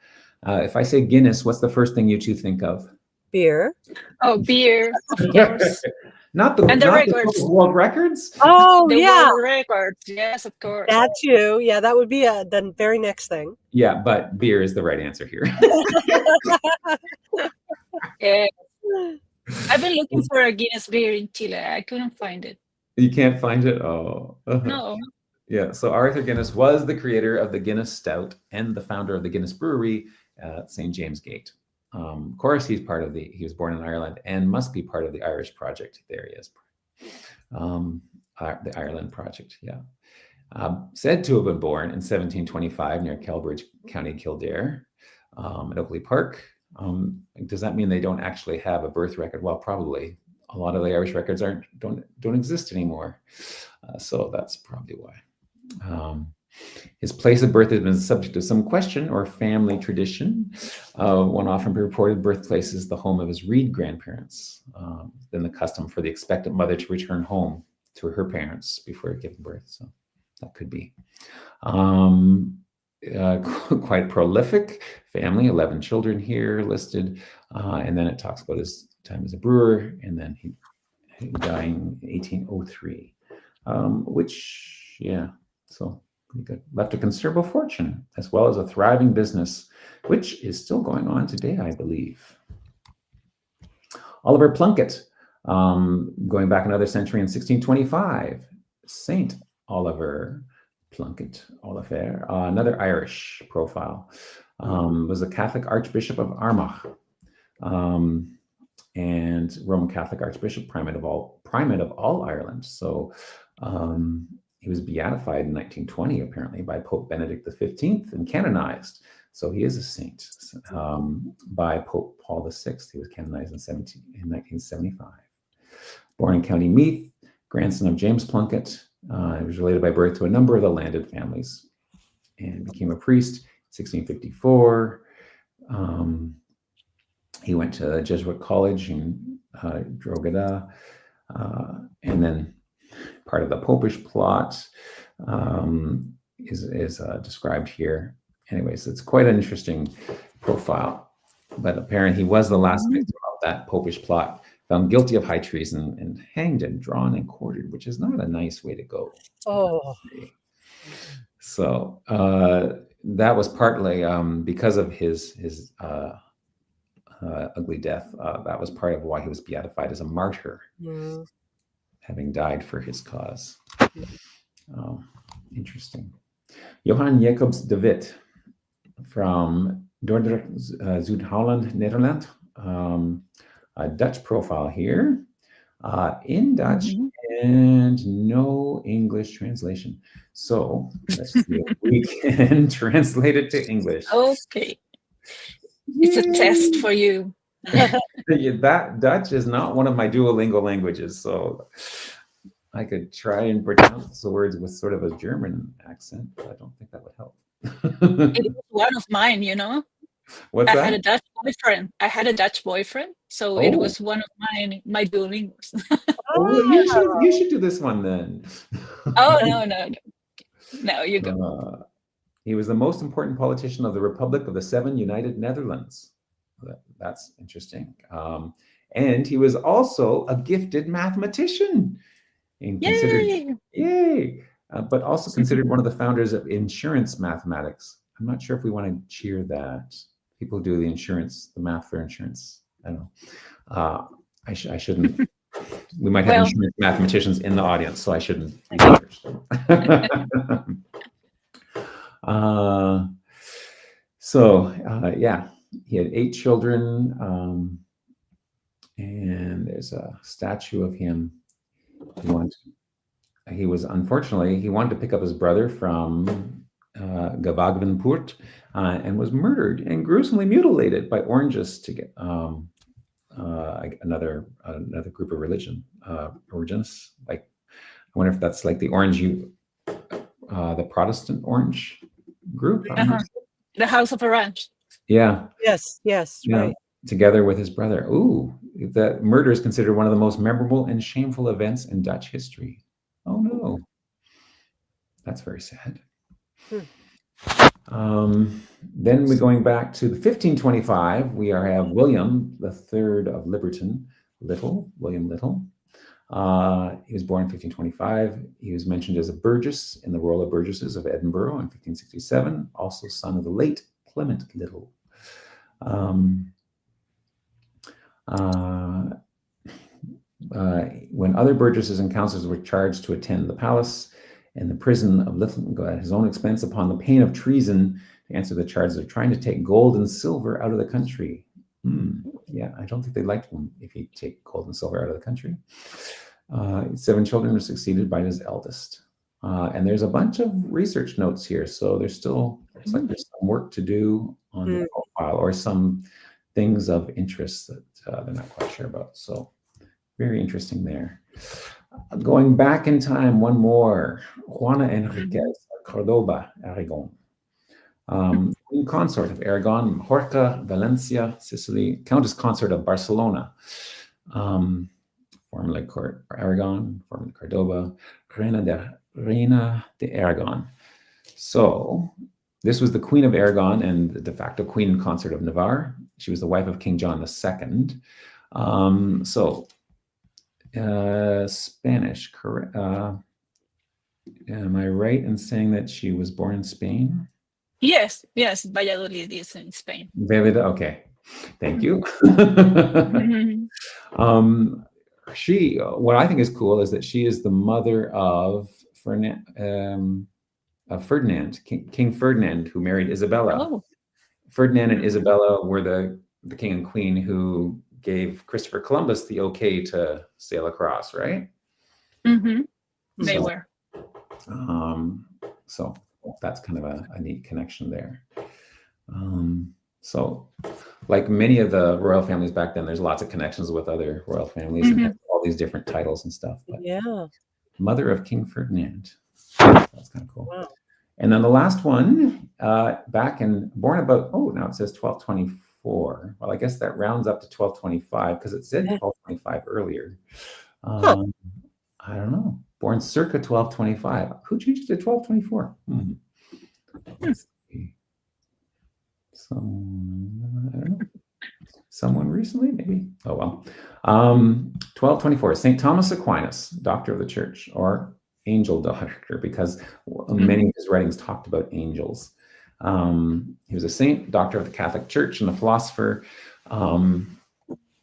If I say Guinness, what's the first thing you two think of? Beer. Oh, beer, of course. Not the records. World Records? Oh, the yeah. World records, yes, of course. That's you. Yeah, that would be the very next thing. Yeah, but beer is the right answer here. Yeah. I've been looking for a Guinness beer in Chile. I couldn't find it. You can't find it? Oh. No. Yeah, so Arthur Guinness was the creator of the Guinness Stout and the founder of the Guinness Brewery at St. James Gate. Of course, he was born in Ireland and must be part of the Irish project. There he is. The Ireland project, yeah. Said to have been born in 1725 near Kelbridge, County Kildare, at Oakley Park. Does that mean they don't actually have a birth record? Well, probably. A lot of the Irish records don't exist anymore, so that's probably why. His place of birth has been subject to some question or family tradition. One often reported birthplace is the home of his Reed grandparents. Then the custom for the expectant mother to return home to her parents before giving birth. So that could be. Quite prolific family, 11 children here listed. And then it talks about his time as a brewer, and then he dying in 1803, which, yeah, so pretty good. Left a considerable fortune, as well as a thriving business, which is still going on today, I believe. Oliver Plunkett, going back another century in 1625, Saint Oliver Plunkett, another Irish profile, was a Catholic Archbishop of Armagh, and Roman Catholic Archbishop, primate of all Ireland. So he was beatified in 1920, apparently, by Pope Benedict XV and canonized. So he is a saint by Pope Paul VI. He was canonized in 1975. Born in County Meath, grandson of James Plunkett. He was related by birth to a number of the landed families and became a priest in 1654. He went to the Jesuit College in Drogheda, and then part of the Popish plot is described here. Anyways, it's quite an interesting profile. But apparently he was the last victim of that Popish plot, found guilty of high treason and hanged and drawn and quartered, which is not a nice way to go. Oh. So that was partly because of his ugly death. That was part of why he was beatified as a martyr, having died for his cause. Interesting. Johan Jacobs de Witt from Dordrecht, Zuid-Holland, Netherlands. A Dutch profile here in Dutch and no English translation. So let's see if we can translate it to English. Okay. It's a test for you. That Dutch is not one of my Duolingo languages, so I could try and pronounce the words with sort of a German accent, but I don't think that would help. It was one of mine, you know. What's that? I had a Dutch boyfriend, so it was one of my Duolingos. Well, you should do this one then. Oh no, you go. He was the most important politician of the Republic of the Seven United Netherlands. That's interesting. And he was also a gifted mathematician. And but also considered one of the founders of insurance mathematics. I'm not sure if we want to cheer that. People do the math for insurance. I don't know. I shouldn't. We might have insurance mathematicians in the audience, so I shouldn't. Yeah, he had 8 children, and there's a statue of him. He wanted to pick up his brother from Gavagvenpoort and was murdered and gruesomely mutilated by Orangists to get another group of religions. Like, I wonder if that's like the the Protestant Orange group. The House of Orange. Yeah. Yes. Right. Together with his brother. Ooh, the murder is considered one of the most memorable and shameful events in Dutch history. Oh no, that's very sad. Then we're going back to the 1525. We have William III of Liberton, William Little. He was born in 1525. He was mentioned as a burgess in the Roll of Burgesses of Edinburgh in 1567, also son of the late Clement Little. When other burgesses and councillors were charged to attend the palace and the prison of Little at his own expense upon the pain of treason to answer the charges of trying to take gold and silver out of the country. Yeah, I don't think they liked him if you take gold and silver out of the country. 7 children were succeeded by his eldest. And there's a bunch of research notes here. So there's still, looks like there's some work to do on the profile, or some things of interest that they're not quite sure about. So very interesting there. Going back in time, one more. Juana Enriquez, Cordoba, Aragon. Queen consort of Aragon, Majorca, Valencia, Sicily, Countess consort of Barcelona, formerly court Aragon, formerly Cordoba, Reina de Aragon. So this was the Queen of Aragon and the de facto Queen consort of Navarre. She was the wife of King John II. Spanish, correct? Am I right in saying that she was born in Spain? Yes, Valladolid is in Spain. Okay, thank you. She, what I think is cool is that she is the mother of Ferdinand, King Ferdinand, who married Isabella. Oh. Ferdinand and Isabella were the king and queen who gave Christopher Columbus the okay to sail across, right? They were. So that's kind of a neat connection there. So like many of the royal families back then, there's lots of connections with other royal families and all these different titles and stuff. But yeah. Mother of King Ferdinand. That's kind of cool. Wow. And then the last one, born about, now it says 1224. Well, I guess that rounds up to 1225 because it said 1225 earlier. I don't know. Born circa 1225. Who changed it to 1224? Let's see. Someone, I don't know. Someone recently, maybe. Oh, well. 1224. St. Thomas Aquinas, doctor of the church, or angel doctor, because many of his writings talked about angels. He was a saint, doctor of the Catholic Church, and a philosopher.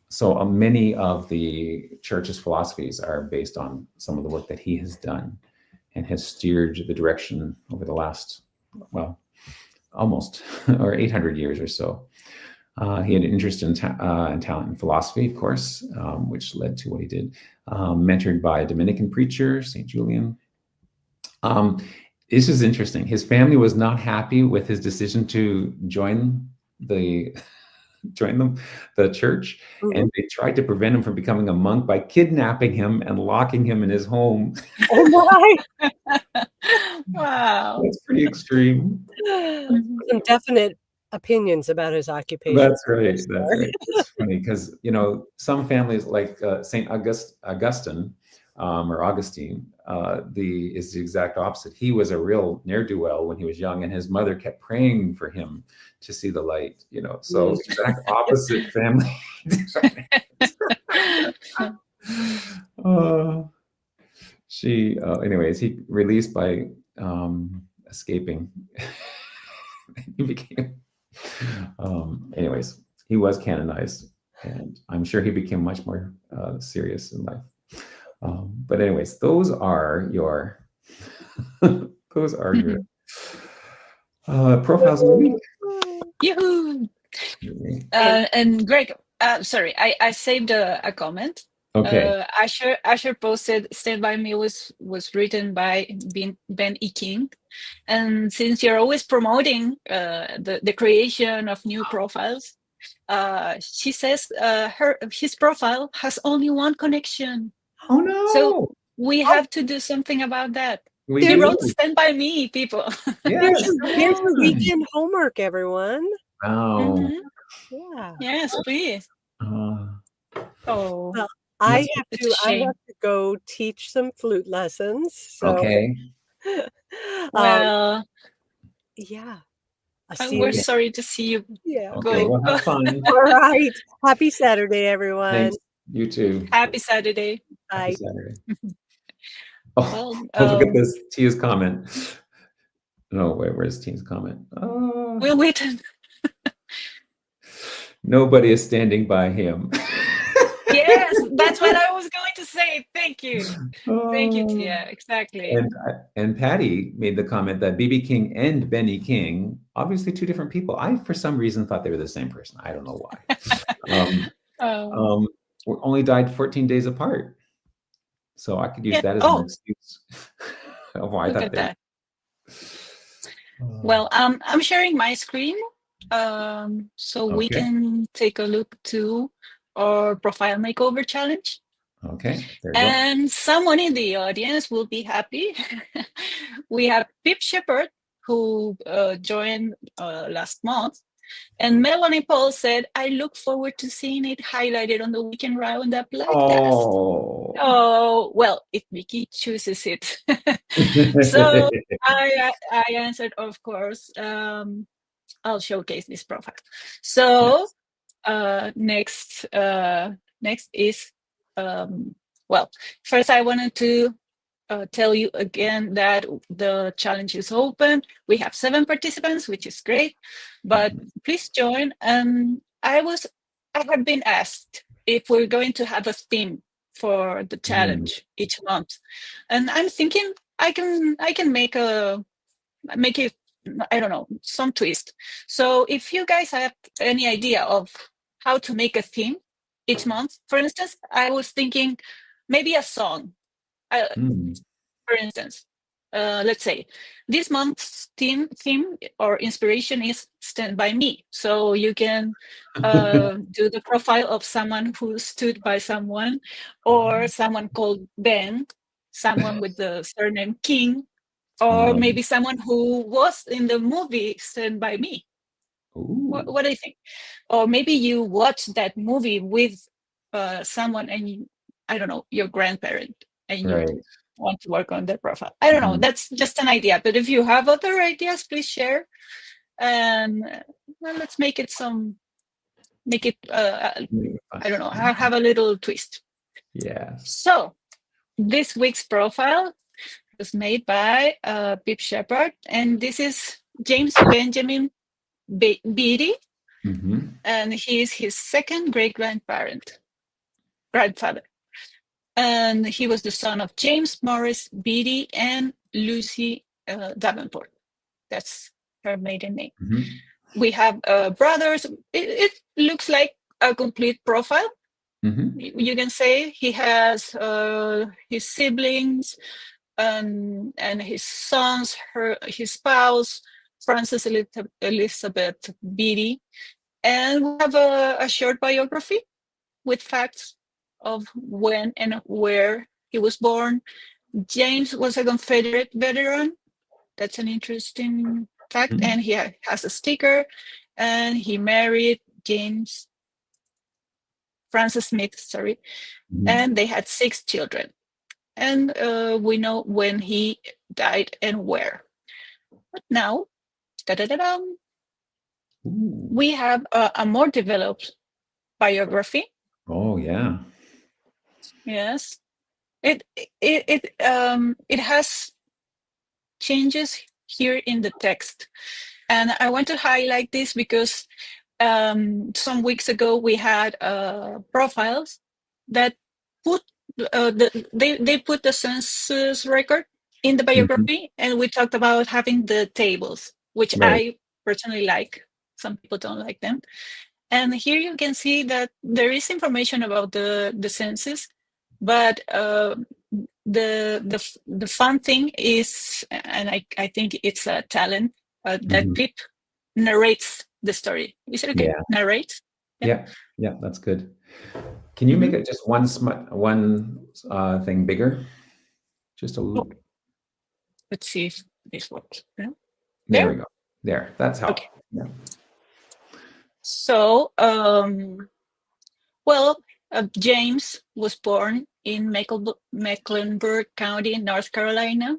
So many of the church's philosophies are based on some of the work that he has done and has steered the direction over the last, almost or 800 years or so. He had an interest in talent in philosophy, of course, which led to what he did. Mentored by a Dominican preacher, St. Julian. This is interesting. His family was not happy with his decision to join the church, and they tried to prevent him from becoming a monk by kidnapping him and locking him in his home. Oh my! Wow, that's pretty extreme. Some definite opinions about his occupation. That's right. That's right. It's funny because some families like Saint Augustine or Augustine is the exact opposite. He was a real ne'er-do-well when he was young, and his mother kept praying for him to see the light. So exact opposite family. Anyways, he released by escaping. He became. Anyways, he was canonized, and I'm sure he became much more serious in life. But anyways, those are your profiles of the week. Yoo-hoo! And Greg, sorry, I saved a comment. Okay. Asher posted "Stand By Me" was written by Ben E. King, and since you're always promoting the creation of new profiles, she says his profile has only one connection. Oh no! So we have to do something about that. He wrote "Stand By Me," people. Here's the weekend homework, everyone. Wow. Yeah. Yes, please. Well, I have to go teach some flute lessons. So. Okay. Well. Yeah. We're sorry to see you. Yeah. Okay. Well, have fun. All right. Happy Saturday, everyone. Thanks. You too. Happy Saturday. Bye. Happy Saturday. Don't forget this Tia's comment. No, where's Tia's comment? We'll wait. Nobody is standing by him. Yes, That's what I was going to say. Thank you. Thank you, Tia. Exactly. And Patty made the comment that BB King and Benny King, obviously two different people. I, for some reason, thought they were the same person. I don't know why. Only died 14 days apart. So I could use that as an excuse of why I thought look at that. Well, I'm sharing my screen so we can take a look to our profile makeover challenge. Okay, there you go. And someone in the audience will be happy. We have Pip Shepherd, who joined last month. And Melanie Paul said, I look forward to seeing it highlighted on the Weekend Roundup LiveCast. Oh, well, if Vicki chooses it. So I answered, of course, I'll showcase this profile. So next is, well, first I wanted to tell you again that the challenge is open. We have 7 participants, which is great, but please join. I have been asked if we're going to have a theme for the challenge each month, and I'm thinking I can make it, I don't know, some twist. So if you guys have any idea of how to make a theme each month, for instance, I was thinking maybe a song. For instance, let's say this month's theme or inspiration is Stand By Me. So you can do the profile of someone who stood by someone, or someone called Ben, someone with the surname King, or maybe someone who was in the movie Stand By Me. What do you think? Or maybe you watched that movie with someone and I don't know, your grandparent, and you want to work on their profile. I don't know. That's just an idea. But if you have other ideas, please share. And well, let's make it I don't know, have a little twist. Yeah. So this week's profile was made by Pip Shepherd, and this is James Benjamin Beatty, and he is his second grandfather, and he was the son of James Morris Beatty and Lucy Davenport. That's her maiden name. We have brothers. It looks like a complete profile. You can say he has his siblings and his sons, his spouse, Frances Elizabeth Beatty. And we have a short biography with facts of when and where he was born. James was a Confederate veteran. That's an interesting fact. And he has a sticker. And he married Frances Smith, and they had 6 children. And we know when he died and where. But now, we have a more developed biography. Oh yeah. Yes, it has changes here in the text, and I want to highlight this because some weeks ago we had profiles that put they put the census record in the biography, and we talked about having the tables, which I personally like. Some people don't like them. And here you can see that there is information about the census, but the fun thing is, and I think it's a talent, that Pip narrates the story. Is it okay? Yeah. Narrates? Yeah, that's good. Can you make it just one thing bigger? Just a little. Let's see if this works. Yeah. There we go. There, that's how. Okay. Yeah. So, James was born in Mecklenburg County, North Carolina,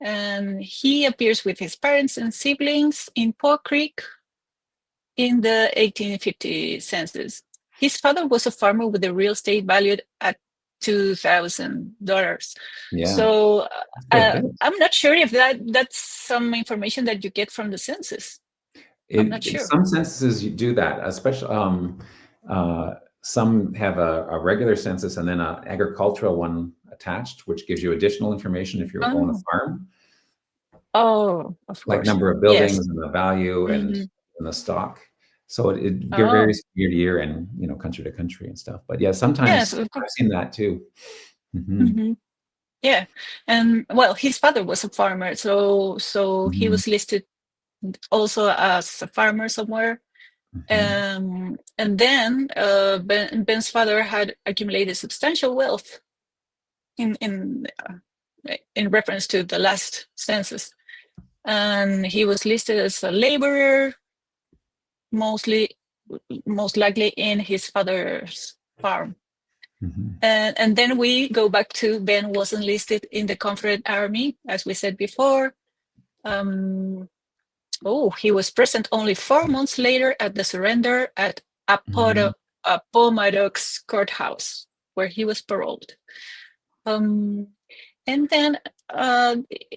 and he appears with his parents and siblings in Paw Creek in the 1850 census. His father was a farmer with a real estate valued at $2,000. Yeah. So I'm not sure if that's some information that you get from the census. I'm not sure. Some censuses do that, especially some have a regular census and then an agricultural one attached, which gives you additional information if you own a farm. Oh, of Like course. number of Yes. buildings and the value and the stock. So it Oh. varies year to year and country to country and stuff. But yeah, sometimes Yes, of I've course. seen that too. Yeah, and well, his father was a farmer, so he was listed also as a farmer somewhere. And then Ben's father had accumulated substantial wealth in reference to the last census, and he was listed as a laborer, most likely in his father's farm. And then we go back to Ben wasn't listed in the Confederate Army, as we said before. He was present only 4 months later at the surrender at Appomattox Courthouse, where he was paroled. And then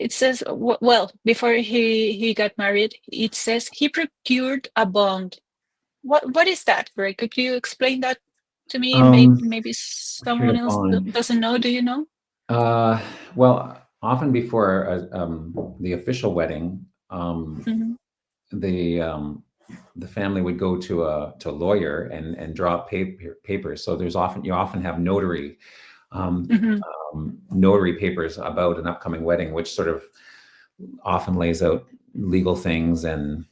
it says, well, before he got married, it says he procured a bond. What is that, Greg? Could you explain that to me? Maybe someone else doesn't know. Do you know? Well, often before the official wedding, the family would go to a lawyer and draw up papers. So you often have notary papers about an upcoming wedding, which sort of often lays out legal things and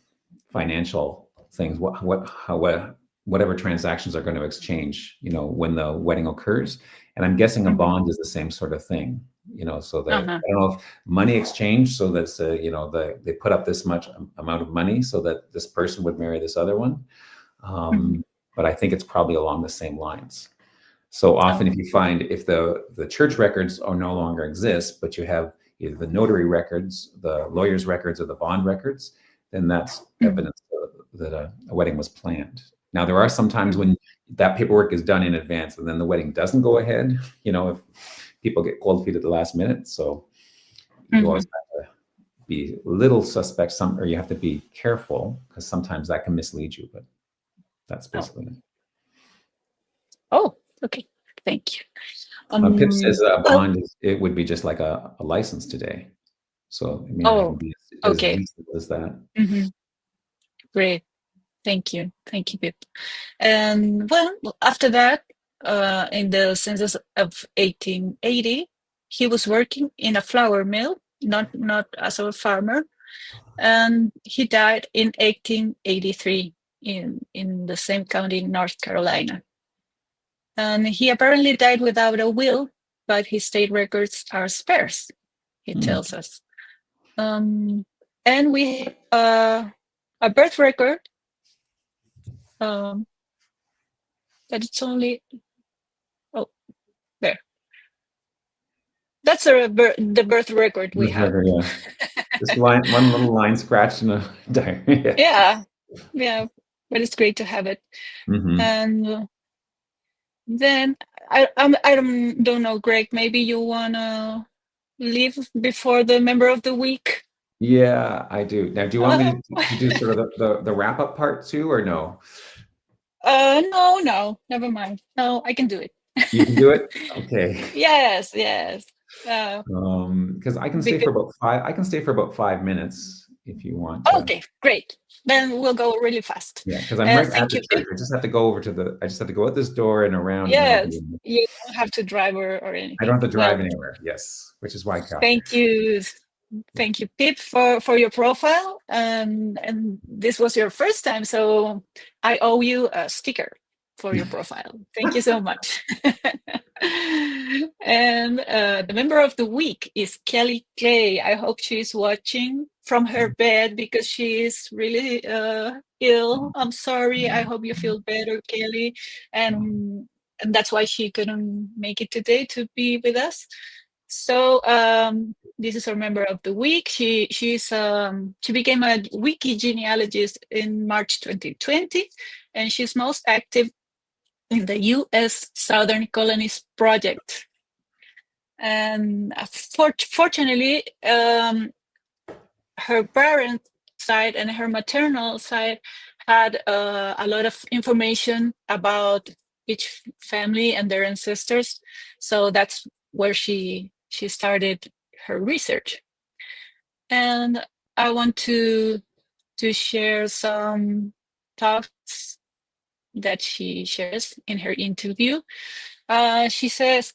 financial things, whatever transactions are going to exchange, when the wedding occurs. And I'm guessing a bond is the same sort of thing, so that I don't know if money exchange, so that's they put up this much amount of money so that this person would marry this other one. But I think it's probably along the same lines. So often if you find, if the church records are no longer exist, but you have either the notary records, the lawyer's records, or the bond records, then that's evidence that a wedding was planned. Now, there are some times when that paperwork is done in advance and then the wedding doesn't go ahead, if people get cold feet at the last minute. So you always have to be a little suspect, or you have to be careful, because sometimes that can mislead you, but that's basically it. Oh, okay. Thank you. Pip says a bond, it would be just like a license today. So it may not even be as easy as that. Great. Thank you, Pip. And well, after that, in the census of 1880, he was working in a flour mill, not as a farmer, and he died in 1883 in the same county in North Carolina. And he apparently died without a will, but his state records are sparse, he tells us. And we a birth record that it's only there. That's the birth record we have. Yeah. Just one little line scratched in a diary. Yeah, but it's great to have it. And then I don't know, Greg. Maybe you wanna leave before the member of the week. Yeah, I do. Now, do you want me to do sort of the wrap up part too, or no? No, never mind. No, I can do it. You can do it. Okay. Yes. Because I can stay for about 5. I can stay for about 5 minutes if you want. Okay, great. Then we'll go really fast. Yeah, because I'm right at the church. I just have to go over I just have to go out this door and around. Yes, you don't have to drive or anything. I don't have to drive anywhere. Yes, which is why. Thank you, Pip, for your profile. And this was your first time, so I owe you a sticker for your profile. Thank you so much. And the member of the week is Kelly Clay. I hope she's watching from her bed because she is really ill. I'm sorry. I hope you feel better, Kelly. And that's why she couldn't make it today to be with us. So this is our member of the week. She became a Wiki genealogist in March 2020, and she's most active in the U.S. Southern Colonies Project. And fortunately, her parent side and her maternal side had a lot of information about each family and their ancestors. So that's where she started her research. And I want to share some thoughts that she shares in her interview. She says,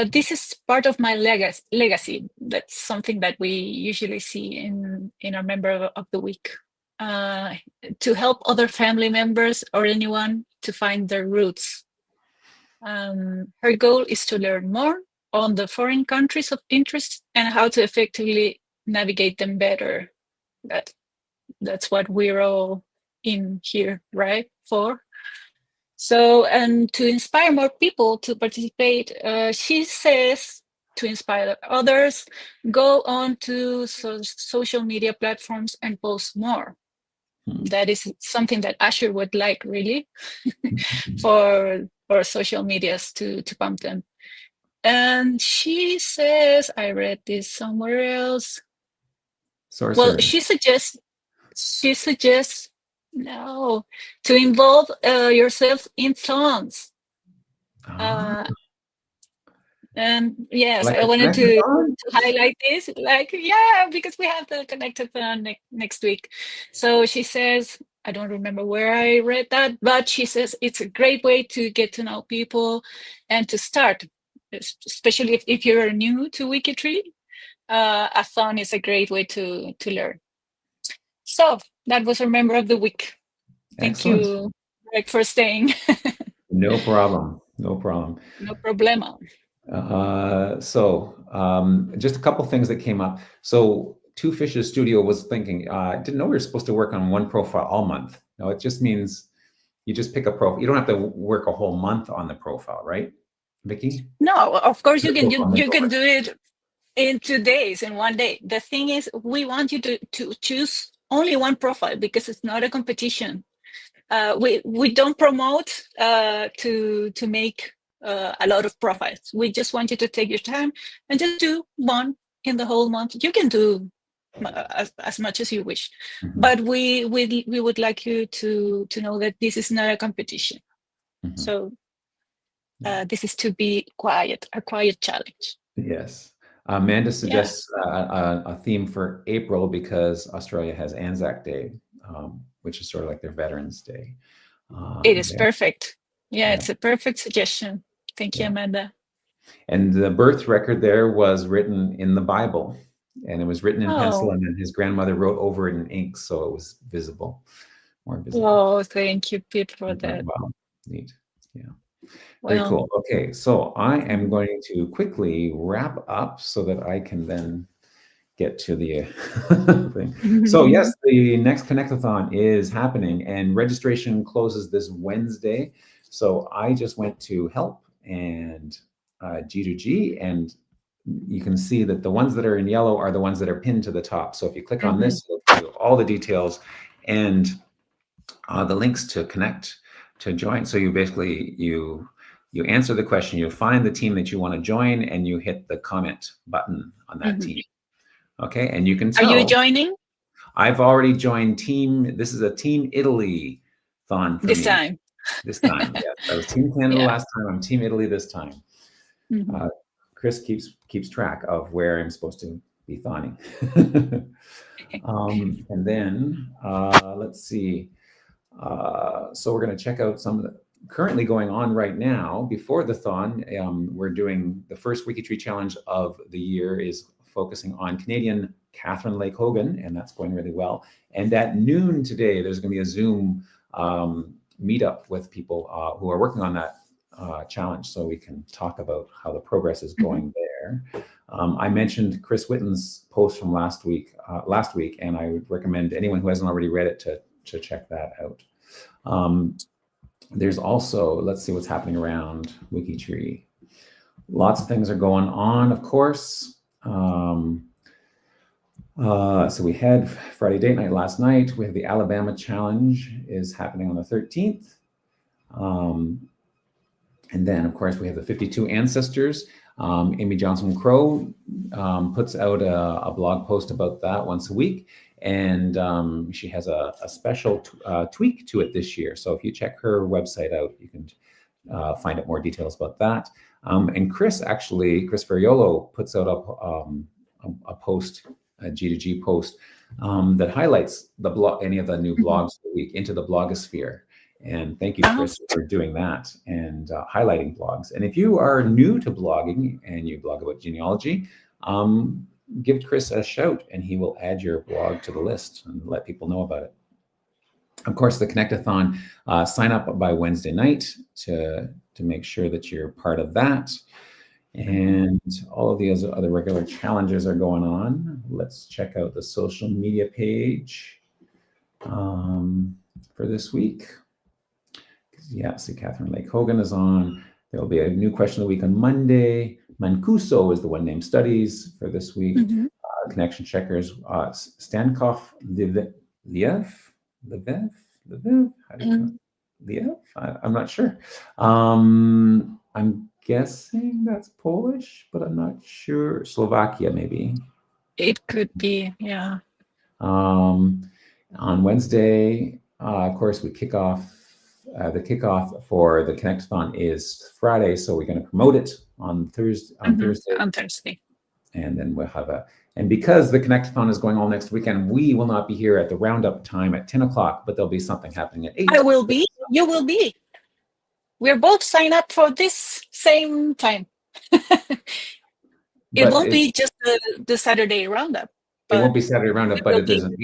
this is part of my legacy. That's something that we usually see in our member of the week. To help other family members or anyone to find their roots. Her goal is to learn more on the foreign countries of interest and how to effectively navigate them better. That's what we're all in here, right? For. So, and to inspire more people to participate, she says, to inspire others, go on to social media platforms and post more. That is something that Asher would like, really, for social medias to pump them. And she says, I read this somewhere else. Sorcerer. Well, she suggests no, to involve yourself in songs. And yes, like I wanted to highlight this, because we have the connected next week. So she says, I don't remember where I read that, but she says it's a great way to get to know people and to start, especially if you're new to WikiTree. A song is a great way to learn. So that was our member of the week. Thank you, Greg, for staying. No problem. No problem. No problema. So just a couple things that came up. So Two Fishes Studio was thinking, I didn't know we were supposed to work on one profile all month. No, it just means you just pick a profile. You don't have to work a whole month on the profile, right, Vicki? No, of course you can. You can do it in 2 days, in 1 day. The thing is, we want you to choose only one profile because it's not a competition. We don't promote to make a lot of profiles. We just want you to take your time and just do one in the whole month. You can do as much as you wish, but we would like you to know that this is not a competition. So this is to be a quiet challenge. Yes. Amanda suggests a theme for April because Australia has Anzac Day, which is sort of like their Veterans Day. It is perfect. Yeah, it's a perfect suggestion. Thank you, Amanda. And the birth record there was written in the Bible, and it was written in pencil, and then his grandmother wrote over it in ink, so it was visible, more visible. Oh, thank you, Pete, for that. Wow, neat. Yeah. Very cool. Okay, so I am going to quickly wrap up so that I can then get to the thing. So yes, the next Connect-a-thon is happening and registration closes this Wednesday. So I just went to help and G2G, and you can see that the ones that are in yellow are the ones that are pinned to the top. So if you click on this, it'll give you all the details and the links to connect, to join. So you basically, you answer the question, you find the team that you want to join, and you hit the comment button on that team. Okay, and you can tell. Are you joining? I've already joined team. This is a Team Italy thon for this me. Time. This time, yes. I was Team Canada last time. I'm Team Italy this time. Chris keeps track of where I'm supposed to be thoning. And then let's see. So we're going to check out some of the currently going on right now. Before the thon, we're doing the first WikiTree challenge of the year is focusing on Canadian Catherine Lake Hogan, and that's going really well. And at noon today, there's going to be a Zoom meetup with people who are working on that challenge, so we can talk about how the progress is going there. I mentioned Chris Whitten's post from last week, and I would recommend anyone who hasn't already read it to check that out. There's also, let's see what's happening around WikiTree. Lots of things are going on, of course. So we had Friday date night last night. We have the Alabama Challenge is happening on the 13th. And then, of course, we have the 52 Ancestors. Amy Johnson-Crow puts out a blog post about that once a week. And she has a special tweak to it this year. So if you check her website out, you can find out more details about that. And Chris Ferriolo puts out a post, a G2G post that highlights any of the new blogs of the week into the blogosphere. And thank you, Chris, for doing that and highlighting blogs. And if you are new to blogging and you blog about genealogy, give Chris a shout and he will add your blog to the list and let people know about it. Of course, the Connect-a-thon, sign up by Wednesday night to make sure that you're part of that. And all of the other regular challenges are going on. Let's check out the social media page for this week. Yeah, see, Catherine Lake Hogan is on. There will be a new question of the week on Monday. Mancuso is the one name studies for this week. Connection checkers, Stankov Liev. Liev? I'm not sure. I'm guessing that's Polish, but I'm not sure. Slovakia, maybe. It could be, yeah. On Wednesday, of course, we kick off. The kickoff for the Connect-a-thon is Friday, so we're going to promote it on Thursday. On Thursday. And then we'll have and because the Connect-a-thon is going all next weekend, we will not be here at the roundup time at 10 o'clock, but there'll be something happening at 8. I will be. You will be. We're both signed up for this same time. It won't be just the Saturday roundup. It won't be Saturday roundup, but there's an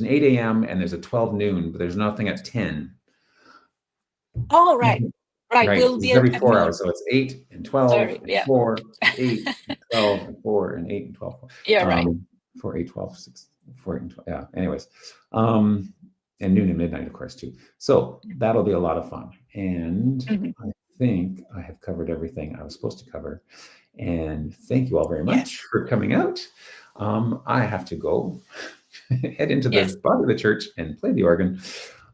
8 a.m. and there's a 12 noon, but there's nothing at 10. Oh, right. We'll be every 4 hours, so it's 8 and 12, Sorry, and 4, 8, and 12, and 4, and 8 and 12. Yeah, right. 4, 8, 12, 6, 4, 8, and 12. Yeah. Anyways, and noon and midnight, of course, too. So that'll be a lot of fun. And I think I have covered everything I was supposed to cover. And thank you all very much for coming out. I have to go head into the body of the church and play the organ.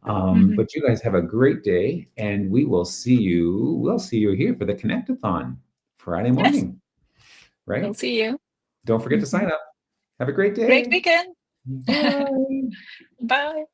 But you guys have a great day, and we will see you. We'll see you here for the Connect-a-thon Friday morning. Right? We'll see you. Don't forget to sign up. Have a great day. Great weekend. Bye. Bye.